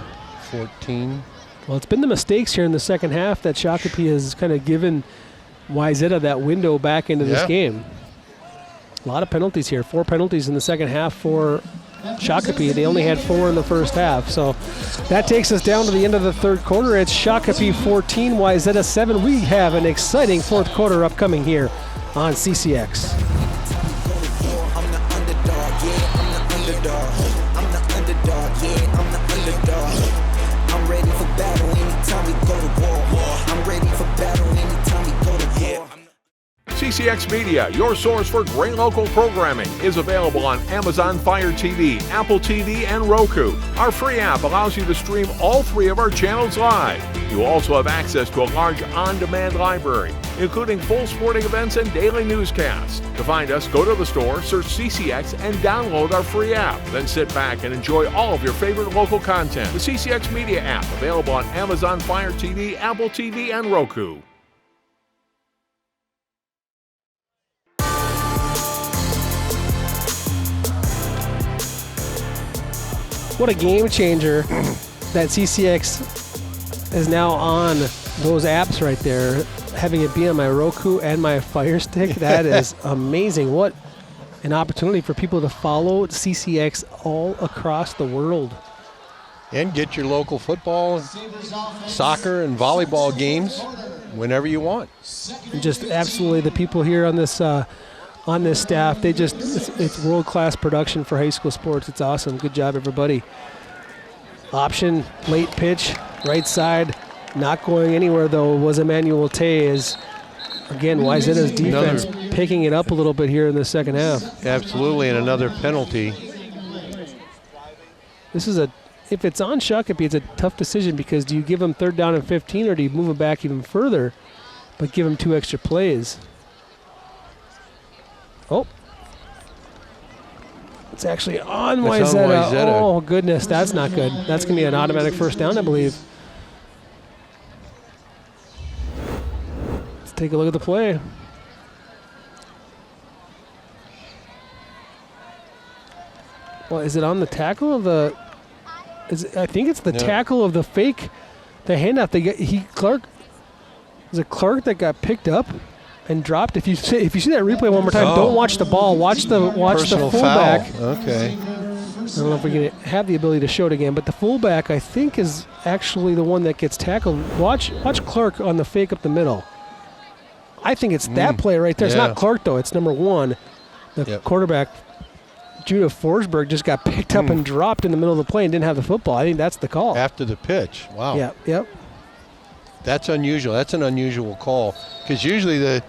14. Well, it's been the mistakes here in the second half that Shakopee has kind of given Wayzata that window back into this game. A lot of penalties here. 4 penalties in the second half for Shakopee. They only had 4 in the first half. So that takes us down to the end of the 3rd quarter. It's Shakopee 14, Wayzata 7. We have an exciting 4th quarter upcoming here on CCX. CCX Media, your source for great local programming, is available on Amazon Fire TV, Apple TV, and Roku. Our free app allows you to stream all 3 of our channels live. You also have access to a large on-demand library, including full sporting events and daily newscasts. To find us, go to the store, search CCX, and download our free app. Then sit back and enjoy all of your favorite local content. The CCX Media app, available on Amazon Fire TV, Apple TV, and Roku. What a game changer that CCX is now on those apps right there. Having it be on my Roku and my Fire Stick, that is amazing. What an opportunity for people to follow CCX all across the world. And get your local football, soccer, and volleyball games whenever you want. And just absolutely the people here on this staff, it's world-class production for high school sports. It's awesome. Good job, everybody. Option, late pitch, right side, not going anywhere, though, was Emmanuel Tay. Is, again, Wayzata's defense picking it up a little bit here in the second half. Absolutely, and another penalty. This is if it's on Shakopee, it's a tough decision, because do you give him 3rd down and 15, or do you move him back even further, but give him 2 extra plays? Oh. It's actually on Wayzata. Oh, goodness, that's not good. That's going to be an automatic 1st down, I believe. Let's take a look at the play. Well, is it on the tackle of the... I think it's the tackle of the fake, the handoff. Clark. Is it Clark that got picked up and dropped. If you see that replay one more time, don't watch the ball. Watch the Personal fullback. foul. Okay. I don't know if we can have the ability to show it again, but the fullback, I think, is actually the one that gets tackled. Watch Clark on the fake up the middle. I think it's that play right there. It's not Clark, though. It's number 1. The quarterback, Judah Forsberg, just got picked up and dropped in the middle of the play and didn't have the football. I think that's the call. After the pitch. Wow. Yep. That's unusual. That's an unusual call because usually the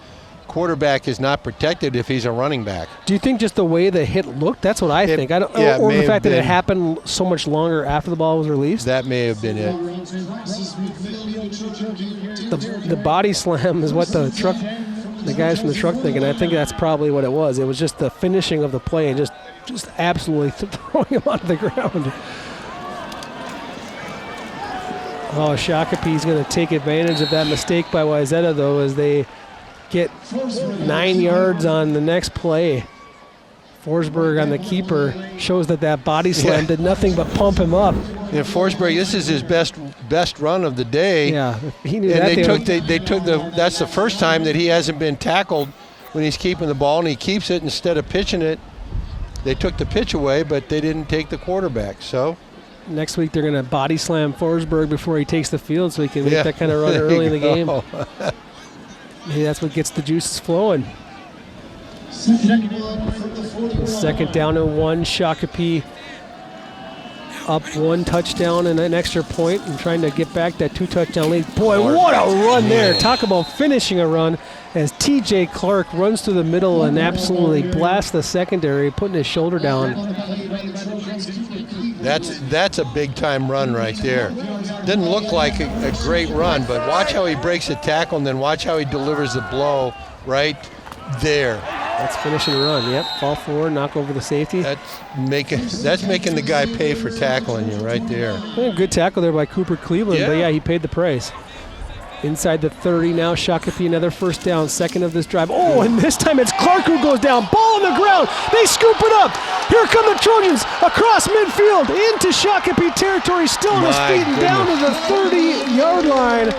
quarterback is not protected if he's a running back. Do you think just the way the hit looked? That's what I think. Or the fact that it happened so much longer after the ball was released? That may have been it. The body slam is what the guys from the truck thinking. I think that's probably what it was. It was just the finishing of the play and just absolutely throwing him onto the ground. Oh, Shakopee's going to take advantage of that mistake by Wayzata, though, as they get 9 yards on the next play. Forsberg on the keeper shows that body slam did nothing but pump him up. Yeah, Forsberg, this is his best run of the day. Yeah, he knew and that. they took that's the first time that he hasn't been tackled when he's keeping the ball, and he keeps it instead of pitching it. They took the pitch away, but they didn't take the quarterback. So next week they're going to body slam Forsberg before he takes the field so he can make that kind of run early in the game. Maybe that's what gets the juices flowing. Second down and 1. Shakopee up 1 touchdown and an extra point and trying to get back that 2-touchdown lead. Boy, what a run there. Talk about finishing a run as T.J. Clark runs through the middle and absolutely blasts the secondary, putting his shoulder down. That's a big-time run right there. Didn't look like a great run, but watch how he breaks a tackle and then watch how he delivers the blow right there. That's finishing the run. Yep, fall forward, knock over the safety. That's making the guy pay for tackling you right there. Good tackle there by Cooper Cleveland, but he paid the price. Inside the 30 now, Shakopee another first down, second of this drive. Oh, and this time it's Clark who goes down. Ball on the ground. They scoop it up. Here come the Trojans across midfield into Shakopee territory, still on his feet and down to the 30-yard line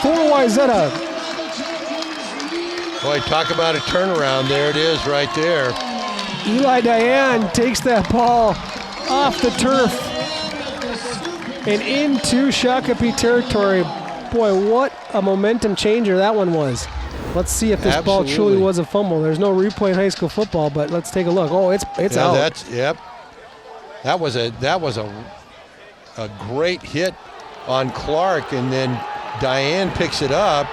for Wayzata. Boy, talk about a turnaround. There it is right there. Eli Diane takes that ball off the turf and into Shakopee territory. Boy, what a momentum changer that one was. Let's see if this ball truly was a fumble. There's no replay in high school football, but let's take a look. Oh, it's out. That was a great hit on Clark, and then Diane picks it up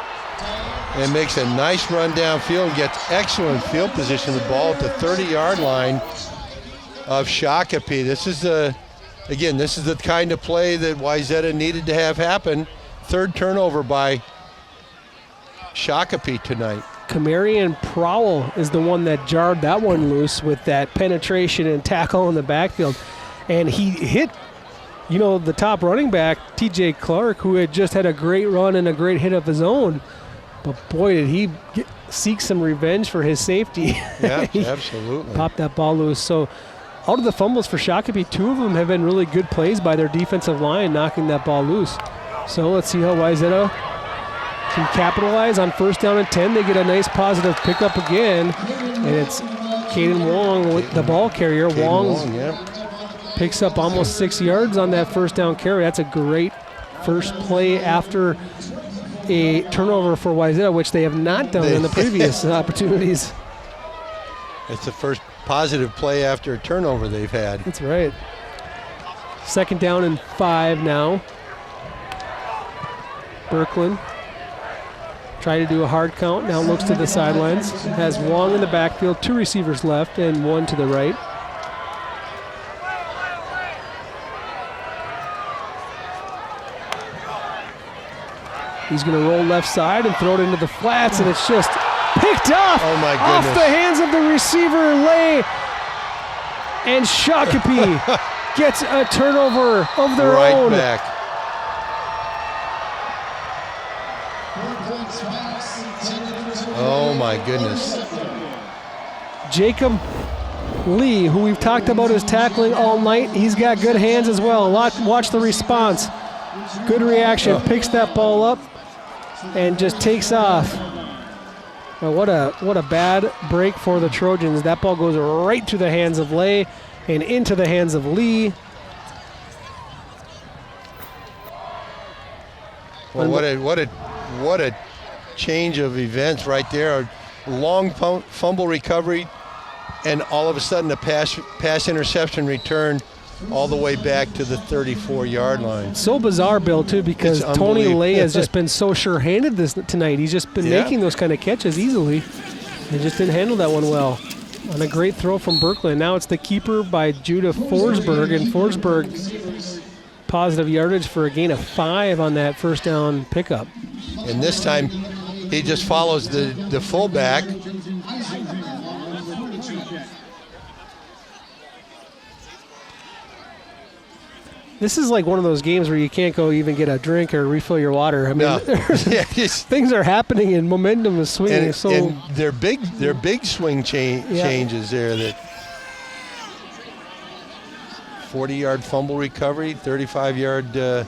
and makes a nice run downfield, gets excellent field position of the ball at the 30-yard line of Shakopee. This is the kind of play that Wayzata needed to have happen. Third turnover by Shakopee tonight. Camarian Prowell is the one that jarred that one loose with that penetration and tackle in the backfield. And he hit, the top running back, T.J. Clark, who had just had a great run and a great hit of his own. But boy, did he seek some revenge for his safety. Yeah, absolutely. Popped that ball loose. So out of the fumbles for Shakopee, 2 of them have been really good plays by their defensive line, knocking that ball loose. So let's see how Wayzata can capitalize on first down and 10. They get a nice positive pickup again, and it's Caden Wong with the ball carrier. Wong picks up almost 6 yards on that first down carry. That's a great first play after a turnover for Wayzata, which they have not done in the previous opportunities. It's the first positive play after a turnover they've had. That's right. Second down and 5 now. Birkeland try to do a hard count, now looks to the sidelines. Has Wong in the backfield, 2 receivers left and 1 to the right. He's going to roll left side and throw it into the flats, and it's just picked off. Oh my goodness. Off the hands of the receiver, Lay. And Shakopee gets a turnover of their own. Right back. Oh my goodness. Jacob Lee, who we've talked about his tackling all night, he's got good hands as well. Watch the response. Good reaction, picks that ball up. and just takes off. Well, what a bad break for the Trojans. That ball goes right to the hands of Lay and into the hands of Lee. Well, what a change of events right there. A long fumble recovery, and all of a sudden a pass interception return all the way back to the 34-yard line. So bizarre, Bill, too, because Tony Lay has just been so sure-handed tonight. He's just been making those kind of catches easily. He just didn't handle that one well. On a great throw from Berkeley. Now it's the keeper by Judah Forsberg, and Forsberg positive yardage for a gain of 5 on that first down pickup. And this time he just follows the fullback. This is like one of those games where you can't go even get a drink or refill your water. I mean, things are happening and momentum is swinging. And they're big swing changes there. That 40-yard fumble recovery, 35-yard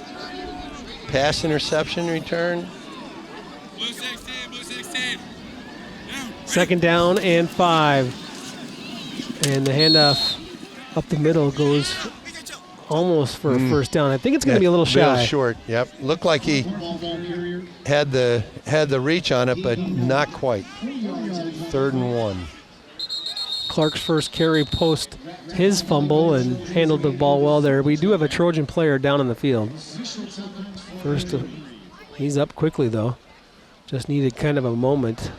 pass interception return. Blue 16. Second down and 5. And the handoff up the middle goes almost for a first down. I think it's going to be a little shy. Real short, yep. Looked like he had the reach on it, but not quite. 3rd and 1. Clark's first carry post his fumble and handled the ball well there. We do have a Trojan player down in the field. He's up quickly, though. Just needed kind of a moment.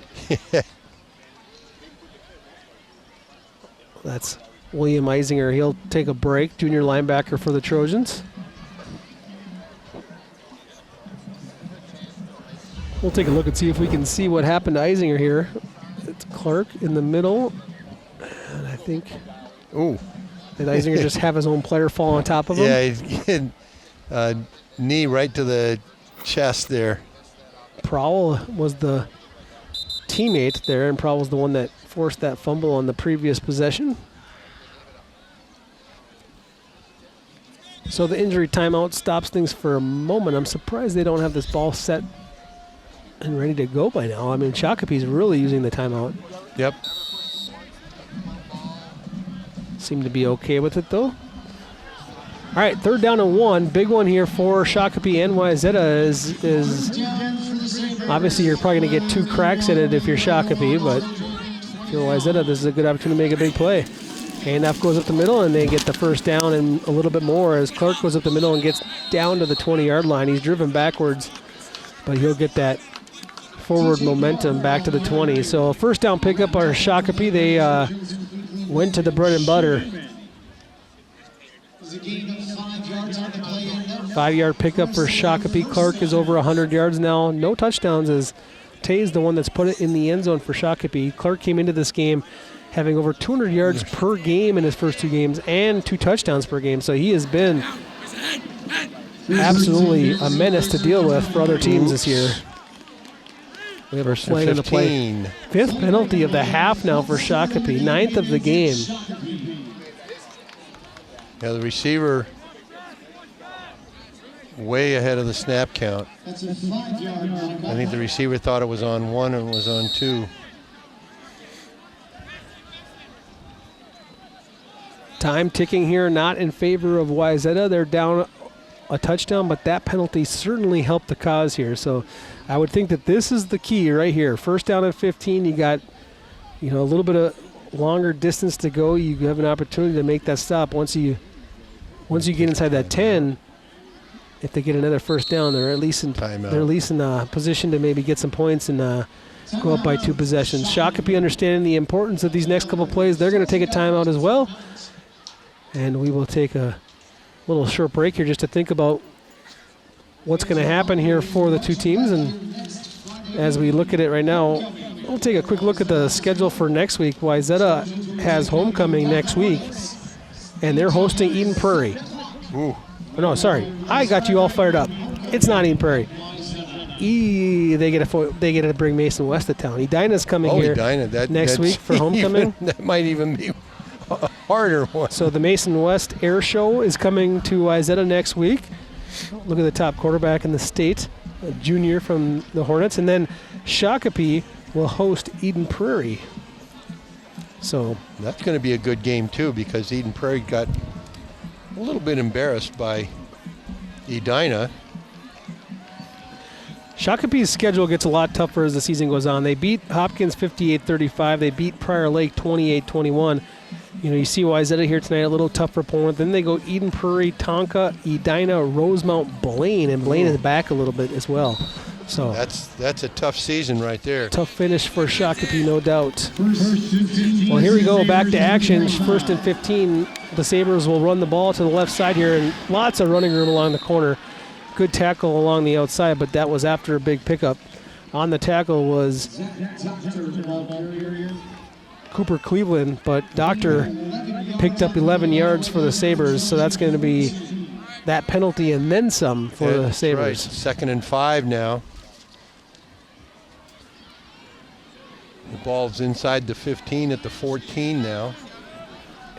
That's William Eisinger. He'll take a break, junior linebacker for the Trojans. We'll take a look and see if we can see what happened to Eisinger here. It's Clark in the middle. And I think... Ooh. Did Eisinger just have his own player fall on top of him? Yeah, he hit knee right to the chest there. Prowell was the teammate there, and Prowell's the one that forced that fumble on the previous possession. So the injury timeout stops things for a moment. I'm surprised they don't have this ball set and ready to go by now. I mean, Shakopee's really using the timeout. Yep. Seem to be okay with it, though. All right, 3rd down and 1. Big one here for Shakopee and Wayzata is obviously you're probably going to get 2 cracks at it if you're Shakopee, but if you're Wayzata, this is a good opportunity to make a big play. Handoff goes up the middle, and they get the first down and a little bit more as Clark goes up the middle and gets down to the 20-yard line. He's driven backwards, but he'll get that forward momentum back to the 20. So first down pickup by Shakopee. They went to the bread and butter. 5-yard pickup for Shakopee. Clark is over 100 yards now. No touchdowns as Tay's the one that's put it in the end zone for Shakopee. Clark came into this game having over 200 yards per game in his first 2 games and 2 touchdowns per game. So he has been absolutely a menace to deal with for other teams this year. We have our flag in the play. 5th penalty of the half now for Shakopee. 9th of the game. Yeah, the receiver way ahead of the snap count. I think the receiver thought it was on 1 and it was on 2. Time ticking here, not in favor of Wayzata. They're down a touchdown, but that penalty certainly helped the cause here. So I would think that this is the key right here. First down at 15, you got a little bit of longer distance to go. You have an opportunity to make that stop. Once you get inside that 10, if they get another first down, they're at least in position to maybe get some points and go up by 2 possessions. Shakopee understanding the importance of these next couple plays. They're going to take a timeout as well. And we will take a little short break here just to think about what's going to happen here for the 2 teams. And as we look at it right now, we'll take a quick look at the schedule for next week. Wayzata has homecoming next week, and they're hosting Eden Prairie. Ooh. No, sorry. I got you all fired up. It's not Eden Prairie. They get to bring Mason West to town. Edina's coming here next week for homecoming. That might even be a harder one. So the Mason West Air Show is coming to Wayzata next week. Look at the top quarterback in the state. a junior from the Hornets. And then Shakopee will host Eden Prairie. So that's going to be a good game, too, because Eden Prairie got a little bit embarrassed by Edina. Shakopee's schedule gets a lot tougher as the season goes on. They beat Hopkins 58-35. They beat Prior Lake 28-21. You see Wayzata here tonight, a little tougher opponent. Then they go Eden Prairie, Tonka, Edina, Rosemount, Blaine, and Blaine is back a little bit as well. So that's a tough season right there. Tough finish for Shakopee, no doubt. Well, here we go, back to action. First and 15. The Sabres will run the ball to the left side here, and lots of running room along the corner. Good tackle along the outside, but that was after a big pickup. On the tackle was Cooper Cleveland, but Doctor picked up 11 yards for the Sabres, so that's going to be that penalty and then some for the Sabres. Right. 2nd and 5 now. The ball's inside the 15 at the 14 now.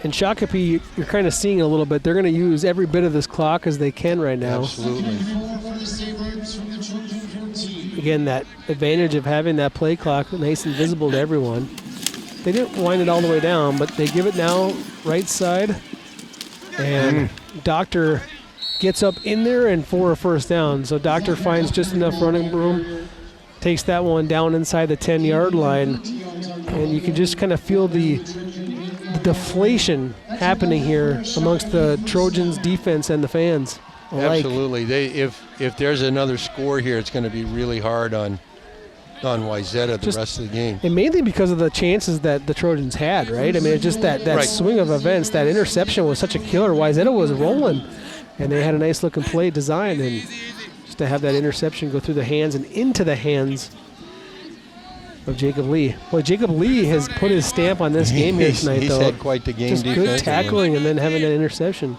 And Shakopee, you're kind of seeing a little bit. They're going to use every bit of this clock as they can right now. Absolutely. Again, that advantage of having that play clock nice and visible to everyone. They didn't wind it all the way down, but they give it now right side. And Doctor gets up in there and for a first down. So Doctor finds just enough running room, takes that one down inside the 10-yard line. And you can just kind of feel the deflation happening here amongst the Trojans defense and the fans alike. Absolutely. If there's another score here, it's going to be really hard on Wayzata the rest of the game. And mainly because of the chances that the Trojans had, right? I mean, it's just that swing of events, that interception was such a killer. Wayzata was rolling, and they had a nice looking play design, and just to have that interception go through the hands and into the hands of Jacob Lee. Well, Jacob Lee has put his stamp on this game here tonight, he's though. He's had quite the game just good tackling and then having an interception.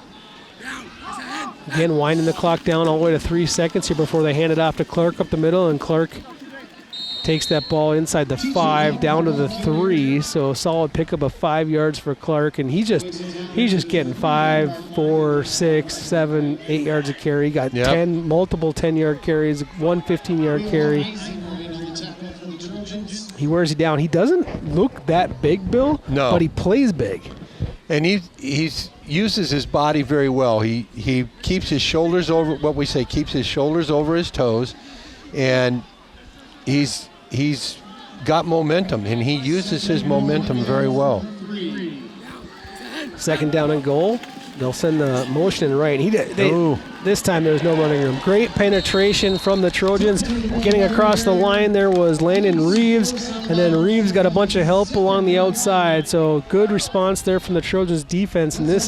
Again, winding the clock down all the way to 3 seconds here before they hand it off to Clark up the middle, and Clark takes that ball inside the 5 down to the 3. So a solid pickup of 5 yards for Clark, and he's just getting 5, 4, 6, 7, 8 yards a carry. He got 10 multiple 10-yard carries, one 15-yard carry. He wears you down. He doesn't look that big, Bill. No. But he plays big. And he uses his body very well. He keeps his shoulders over, keeps his shoulders over his toes, and he's got momentum, and he uses his momentum very well. 2nd down and goal. They'll send the motion in right. This time there's no running room. Great penetration from the Trojans. Getting across the line there was Landon Reeves, and then Reeves got a bunch of help along the outside. So good response there from the Trojans defense, and this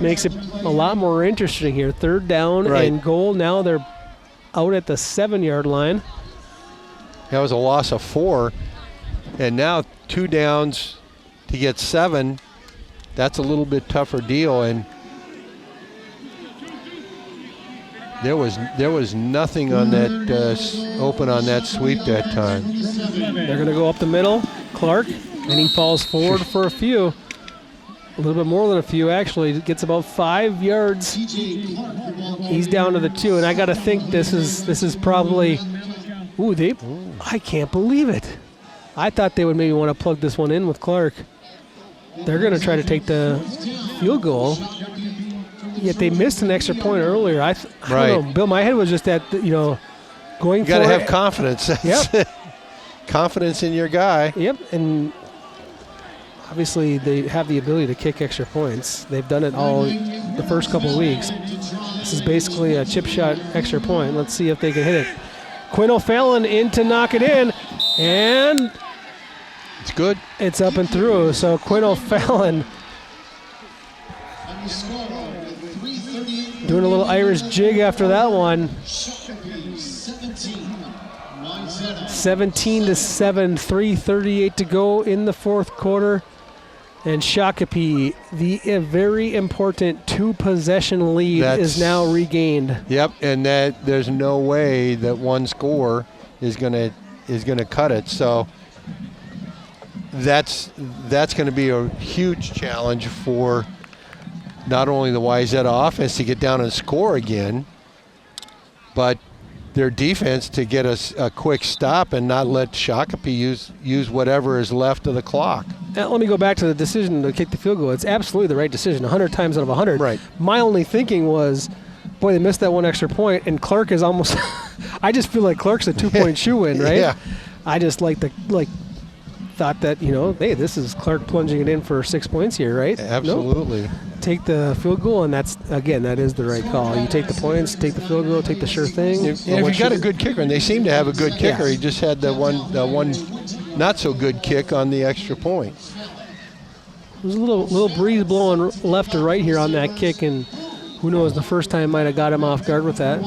makes it a lot more interesting here. 3rd down and goal. Now they're out at the 7-yard line. That was a loss of 4, and now 2 downs to get 7. That's a little bit tougher deal, and there was nothing on that open on that sweep that time. They're going to go up the middle. Clark, and he falls forward for a few. A little bit more than a few, actually. Gets about 5 yards. He's down to the 2, and I got to think this is probably. I can't believe it. I thought they would maybe want to plug this one in with Clark. They're going to try to take the field goal. Yet they missed an extra point earlier. I don't know. Bill, my head was just at, going you for it. You got to have confidence. Yep. Confidence in your guy. Yep. And obviously they have the ability to kick extra points. They've done it all the first couple of weeks. This is basically a chip shot extra point. Let's see if they can hit it. Quinn O'Fallon in to knock it in. And it's good. It's up and through. So Quinn O'Fallon doing a little Irish jig after that one. 17-7, 3:38 to go in the 4th quarter. And Shakopee, the very important 2-possession lead is now regained. Yep, and that there's no way that one score is gonna cut it. So that's going to be a huge challenge for not only the Wayzata offense to get down and score again, but their defense to get a quick stop and not let Shakopee use whatever is left of the clock. Now, let me go back to the decision to kick the field goal. It's absolutely the right decision, 100 times out of 100. Right. My only thinking was, boy, they missed that one extra point, and Clark is almost – I just feel like Clark's a 2-point shoe-in, right? Yeah. I just thought that, hey, this is Clark plunging it in for 6 points here, right? Absolutely. Nope. Take the field goal, and that is the right call. You take the points, take the field goal, take the sure thing. If you got a good kicker, and they seem to have a good kicker, he just had the one not so good kick on the extra point. There's a little breeze blowing left or right here on that kick, and who knows, the first time might have got him off guard with that.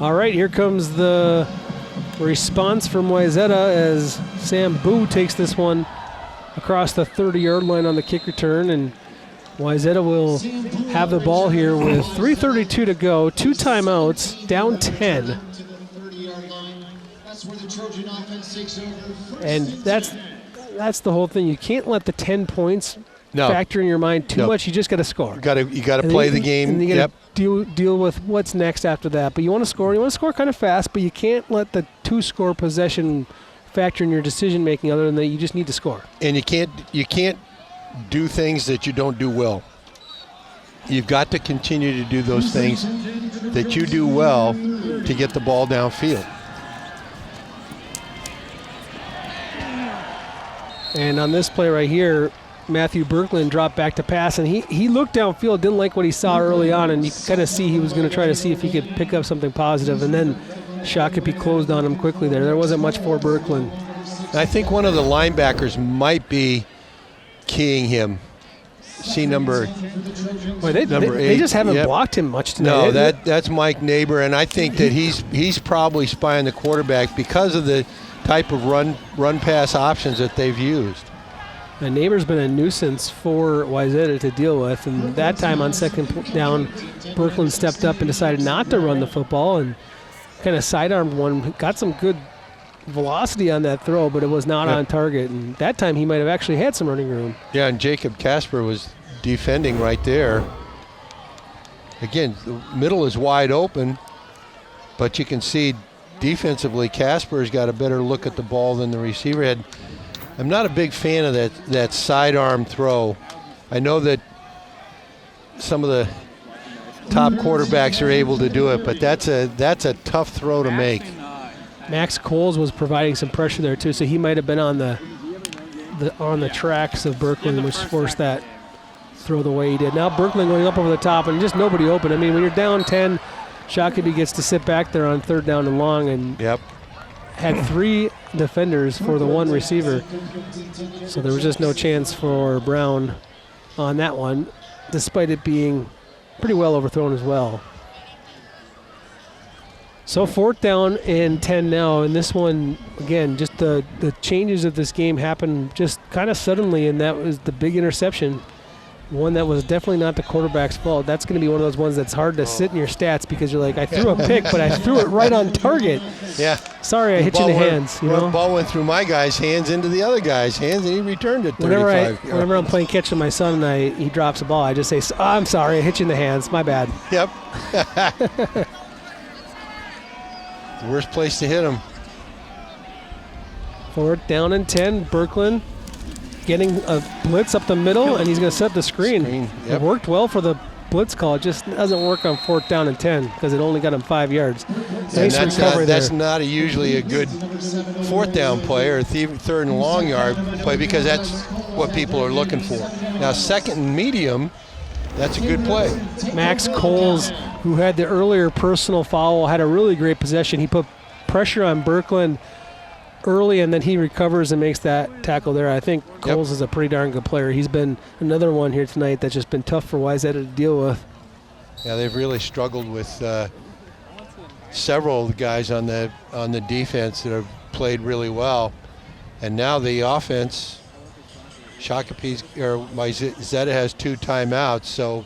All right, here comes the response from Wayzata as Sam Boo takes this one across the 30-yard line on the kick return, and Wayzata will have the ball here with 3:32 to go, 2 timeouts, down 10. And that's the whole thing. You can't let the 10 points factor in your mind too much. You just got to score. You got to play the game. And you got to deal with what's next after that. But you want to score. You want to score kind of fast, but you can't let the 2-score possession factor in your decision making. Other than that, you just need to score. And you can't do things that you don't do well. You've got to continue to do those things that you do well to get the ball downfield. And on this play right here, Matthew Berkland dropped back to pass, and he looked downfield, didn't like what he saw early on, and you kind of see he was going to try to see if he could pick up something positive, and then Shakopee closed on him quickly there. There wasn't much for Berkland. I think one of the linebackers might be keying him. See number 8. They just haven't blocked him much tonight. No, that's Mike Neighbor, and I think that he's probably spying the quarterback because of the type of run pass options that they've used. And Neighbor's been a nuisance for Wayzata to deal with, and that time on second down, Berkland stepped up and decided not to run the football and kind of sidearmed one. Got some good velocity on that throw, but it was not on target, and that time he might have actually had some running room. Yeah, and Jacob Casper was defending right there. Again, the middle is wide open, but you can see defensively Casper's got a better look at the ball than the receiver had. I'm not a big fan of that sidearm throw. I know that some of the top quarterbacks are able to do it, but that's a tough throw to make. Max Coles was providing some pressure there too, so he might have been on the tracks of Berkland, which forced that throw the way he did. Now Berkland going up over the top, and just nobody open. I mean, when you're down 10, Shakopee gets to sit back there on 3rd down and long, and had 3 defenders for the 1 receiver, so there was just no chance for Brown on that one, despite it being pretty well overthrown as well. So 4th down and 10 now, and this one, again, just the changes of this game happened just kind of suddenly, and that was the big interception, one that was definitely not the quarterback's fault. That's going to be one of those ones that's hard to sit in your stats because you're like, I threw a pick, but I threw it right on target. Yeah. Sorry, I hit you in the hands. The ball went through my guy's hands into the other guy's hands, and he returned it 35. Whenever I'm playing catch with my son and he drops a ball, I just say, I'm sorry, I hit you in the hands. My bad. Yep. The worst place to hit him. 4th down and 10. Berkland getting a blitz up the middle, and he's going to set the screen. It worked well for the blitz call. It just doesn't work on 4th down and 10 because it only got him 5 yards. Nice recovery there. That's not usually a good 4th down play or 3rd and long yard play because that's what people are looking for. Now 2nd and medium, that's a good play. Max Coles, who had the earlier personal foul, had a really great possession. He put pressure on Berkland early, and then he recovers and makes that tackle there. I think Coles is a pretty darn good player. He's been another one here tonight that's just been tough for Wayzata to deal with. Yeah, they've really struggled with several of the guys on the defense that have played really well. And now the offense, Wayzata has 2 timeouts, so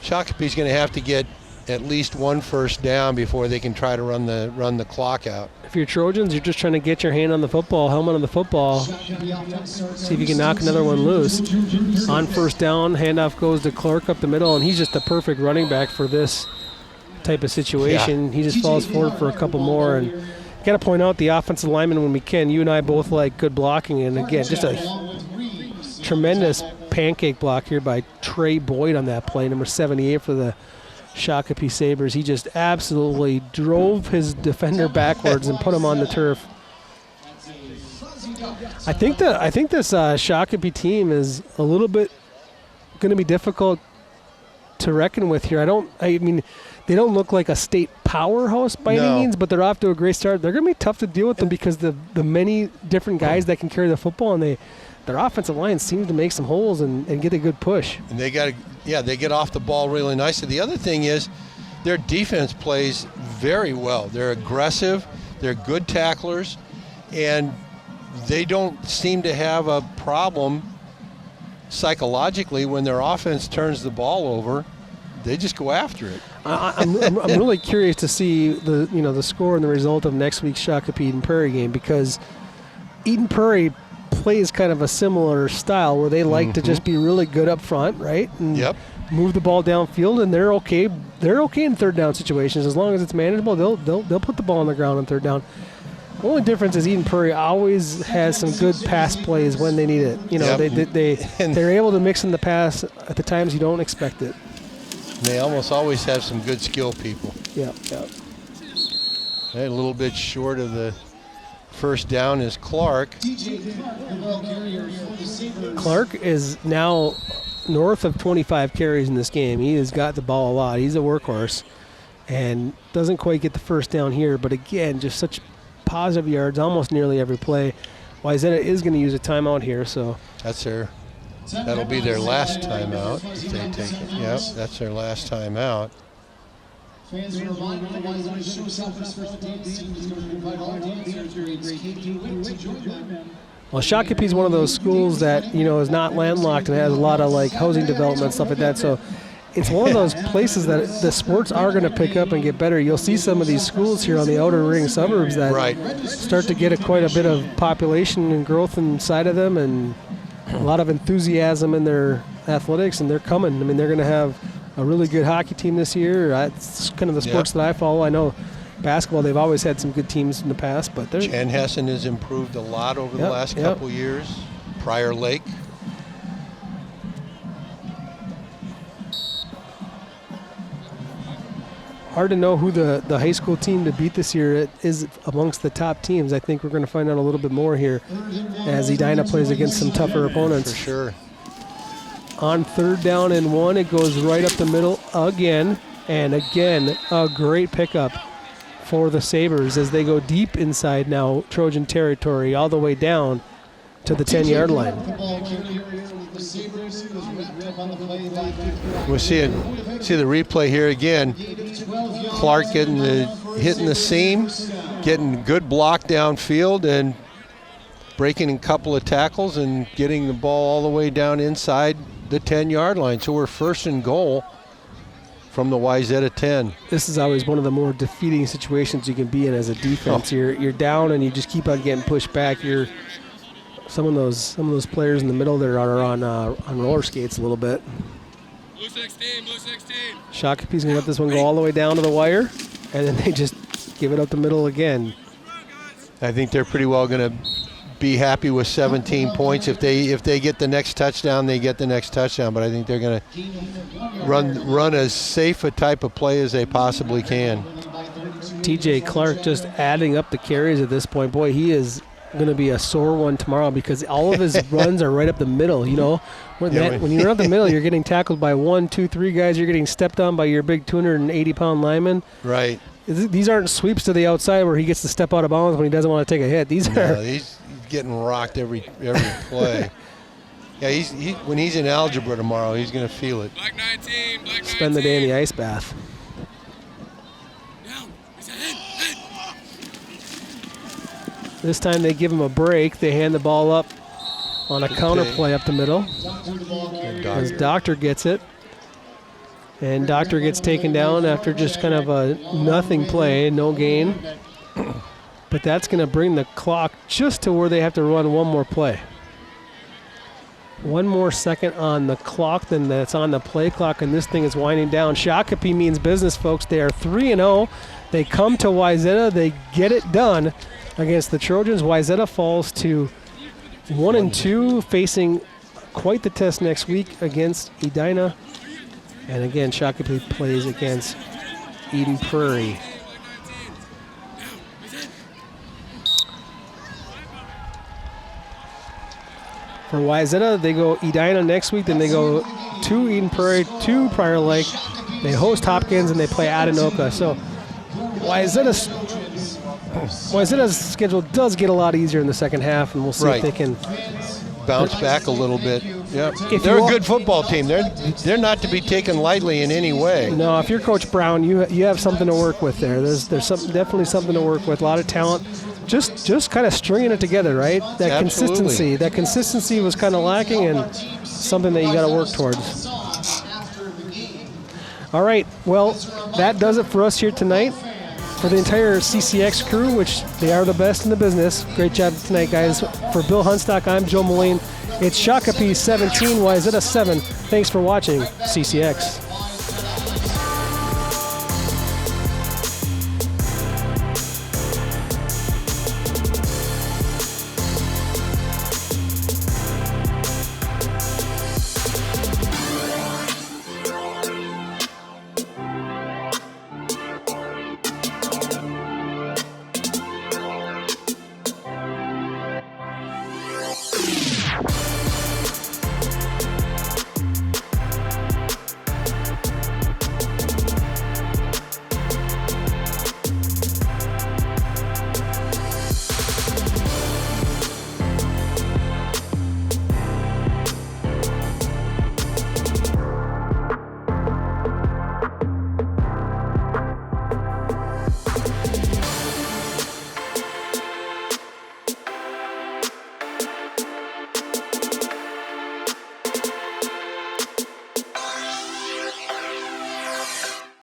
Shakopee's going to have to get at least 1 first down before they can try to run the clock out. If you're Trojans, you're just trying to get your hand on the football, helmet on the football, see if you can knock another one loose. On 1st down, handoff goes to Clark up the middle, and he's just the perfect running back for this type of situation. He just falls forward for a couple more. And got to point out the offensive lineman when we can. You and I both like good blocking. And, again, just a tremendous pancake block here by Trey Boyd on that play, number 78 for the Shakopee Sabers. He just absolutely drove his defender backwards and put him on the turf. I think this Shakopee team is a little bit going to be difficult to reckon with here. I mean, they don't look like a state powerhouse by any means, but they're off to a great start. They're going to be tough to deal with them because the many different guys that can carry the football, and their offensive line seems to make some holes and get a good push. And they get off the ball really nicely. The other thing is their defense plays very well. They're aggressive, they're good tacklers, and they don't seem to have a problem psychologically when their offense turns the ball over. They just go after it. I'm really curious to see the score and the result of next week's Shakopee Eden Prairie game, because Eden Prairie plays kind of a similar style where they like to just be really good up front, right? And move the ball downfield, and they're okay. They're okay in third down situations as long as it's manageable. They'll put the ball on the ground on third down. The only difference is Eden Prairie always has some good pass plays when they need it. They're able to mix in the pass at the times you don't expect it. They almost always have some good skill people. Yeah. A little bit short of the first down is Clark. Clark is now north of 25 carries in this game. He has got the ball a lot. He's a workhorse and doesn't quite get the first down here, but again, just such positive yards almost nearly every play. Wayzata is going to use a timeout here, so that'll be their last timeout if they take it. Yep, that's their last timeout. Fans are reminded that Wayzata show self-respect teams to invite all teams to join them. Well, Shakopee is one of those schools that is not landlocked and has a lot of housing development stuff like that. So it's one of those places that the sports are going to pick up and get better. You'll see some of these schools here on the outer ring suburbs that start to get quite a bit of population and growth inside of them, and a lot of enthusiasm in their athletics, and they're coming. I mean, they're going to have a really good hockey team this year. It's kind of the sports that I follow. I know basketball, they've always had some good teams in the past, but Chanhassen has improved a lot over the last couple years. Prior Lake. Hard to know who the high school team to beat this year is amongst the top teams. I think we're going to find out a little bit more here as Edina plays against some tougher opponents. For sure. On third down and 1, it goes right up the middle again. And again, a great pickup for the Sabres as they go deep inside now Trojan territory all the way down to the 10-yard line. We'll see the replay here again. Clark hitting the seam, getting good block downfield and breaking a couple of tackles and getting the ball all the way down inside the 10-yard line. So we're first and goal from the Wayzata 10. This is always one of the more defeating situations you can be in as a defense. You're down and you just keep on getting pushed back. Some of those players in the middle there are on roller skates a little bit. Blue 16. Shakopee's going to let this one go all the way down to the wire, and then they just give it up the middle again. I think they're pretty well going to be happy with 17 points. If they get the next touchdown, they get the next touchdown. But I think they're going to run as safe a type of play as they possibly can. TJ Clark just adding up the carries at this point. Boy, he is going to be a sore one tomorrow because all of his runs are right up the middle. When you run up the middle, you're getting tackled by 1, 2, 3 guys. You're getting stepped on by your big 280-pound lineman. Right. These aren't sweeps to the outside where he gets to step out of bounds when he doesn't want to take a hit. He's getting rocked every play. Yeah, when he's in algebra tomorrow, he's going to feel it. Black 19. Spend the day in the ice bath. This time they give him a break. They hand the ball up on a counter play up the middle. As Doctor gets it. And Doctor gets taken down after just kind of a nothing play, no gain. But that's going to bring the clock just to where they have to run one more play. One more second on the clock than that's on the play clock, and this thing is winding down. Shakopee means business, folks. They are 3-0. They come to Wayzata. They get it done against the Trojans. Wayzata falls to 1-2, facing quite the test next week against Edina. And again, Shakopee plays against Eden Prairie. For Wayzata, they go Edina next week, then they go to Eden Prairie, to Prior Lake. They host Hopkins, and they play Adenoka. So Wayzata's schedule does get a lot easier in the second half, and we'll see if they can bounce back a little bit. Yeah, they're a good football team. They're not to be taken lightly in any way. No, if you're Coach Brown, you have something to work with there. There's definitely something to work with. A lot of talent. Just kind of stringing it together, right? That consistency was kind of lacking, and something that you got to work towards. All right, well, that does it for us here tonight. For the entire CCX crew, which they are the best in the business. Great job tonight, guys. For Bill Hunstock, I'm Joe Mullane. It's Shakopee 17, Wayzata 7. Thanks for watching CCX.